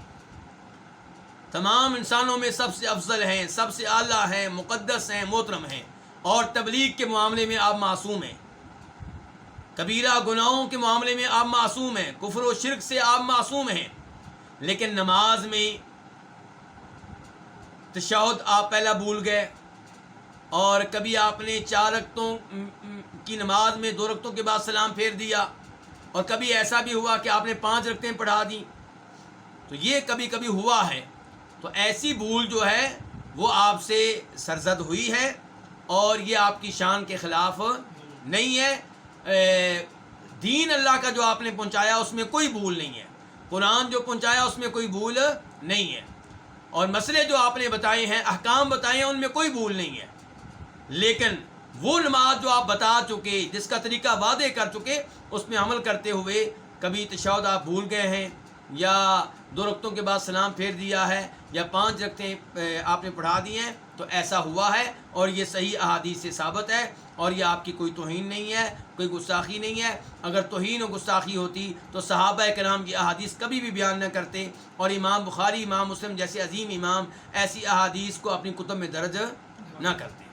تمام انسانوں میں سب سے افضل ہیں، سب سے اعلیٰ ہیں، مقدس ہیں، محترم ہیں. اور تبلیغ کے معاملے میں آپ معصوم ہیں، کبیرہ گناہوں کے معاملے میں آپ معصوم ہیں، کفر و شرک سے آپ معصوم ہیں. لیکن نماز میں تشہد آپ پہلا بھول گئے، اور کبھی آپ نے 4 رکعتوں کی نماز میں 2 رکعتوں کے بعد سلام پھیر دیا، اور کبھی ایسا بھی ہوا کہ آپ نے 5 رکعتیں پڑھا دیں. تو یہ کبھی کبھی ہوا ہے. تو ایسی بھول جو ہے وہ آپ سے سرزد ہوئی ہے، اور یہ آپ کی شان کے خلاف نہیں ہے. دین اللہ کا جو آپ نے پہنچایا اس میں کوئی بھول نہیں ہے، قرآن جو پہنچایا اس میں کوئی بھول نہیں ہے، اور مسئلے جو آپ نے بتائے ہیں، احکام بتائے ہیں، ان میں کوئی بھول نہیں ہے. لیکن وہ نماز جو آپ بتا چکے، جس کا طریقہ واضح کر چکے، اس میں عمل کرتے ہوئے کبھی تشہد آپ بھول گئے ہیں، یا 2 رکعتوں کے بعد سلام پھیر دیا ہے یا 5 رکعتیں آپ نے پڑھا دی ہیں تو ایسا ہوا ہے، اور یہ صحیح احادیث سے ثابت ہے، اور یہ آپ کی کوئی توہین نہیں ہے، کوئی گستاخی نہیں ہے۔ اگر توہین و گستاخی ہوتی تو صحابہ کرام کی احادیث کبھی بھی بیان نہ کرتے، اور امام بخاری، امام مسلم جیسے عظیم امام ایسی احادیث کو اپنی کتب میں درج نہ کرتے۔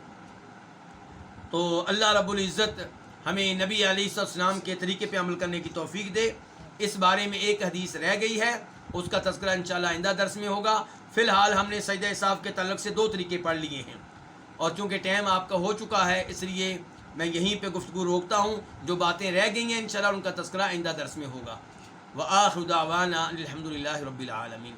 تو اللہ رب العزت ہمیں نبی علیہ السلام کے طریقے پہ عمل کرنے کی توفیق دے۔ اس بارے میں ایک حدیث رہ گئی ہے، اس کا تذکرہ انشاءاللہ آئندہ درس میں ہوگا۔ فی الحال ہم نے سجدہ صاحب کے تعلق سے 2 طریقے پڑھ لیے ہیں، اور چونکہ ٹائم آپ کا ہو چکا ہے اس لیے میں یہیں پہ گفتگو روکتا ہوں۔ جو باتیں رہ گئی ہیں انشاءاللہ ان کا تذکرہ آئندہ درس میں ہوگا۔ وآخر دعوانا الحمدللہ رب العالمین۔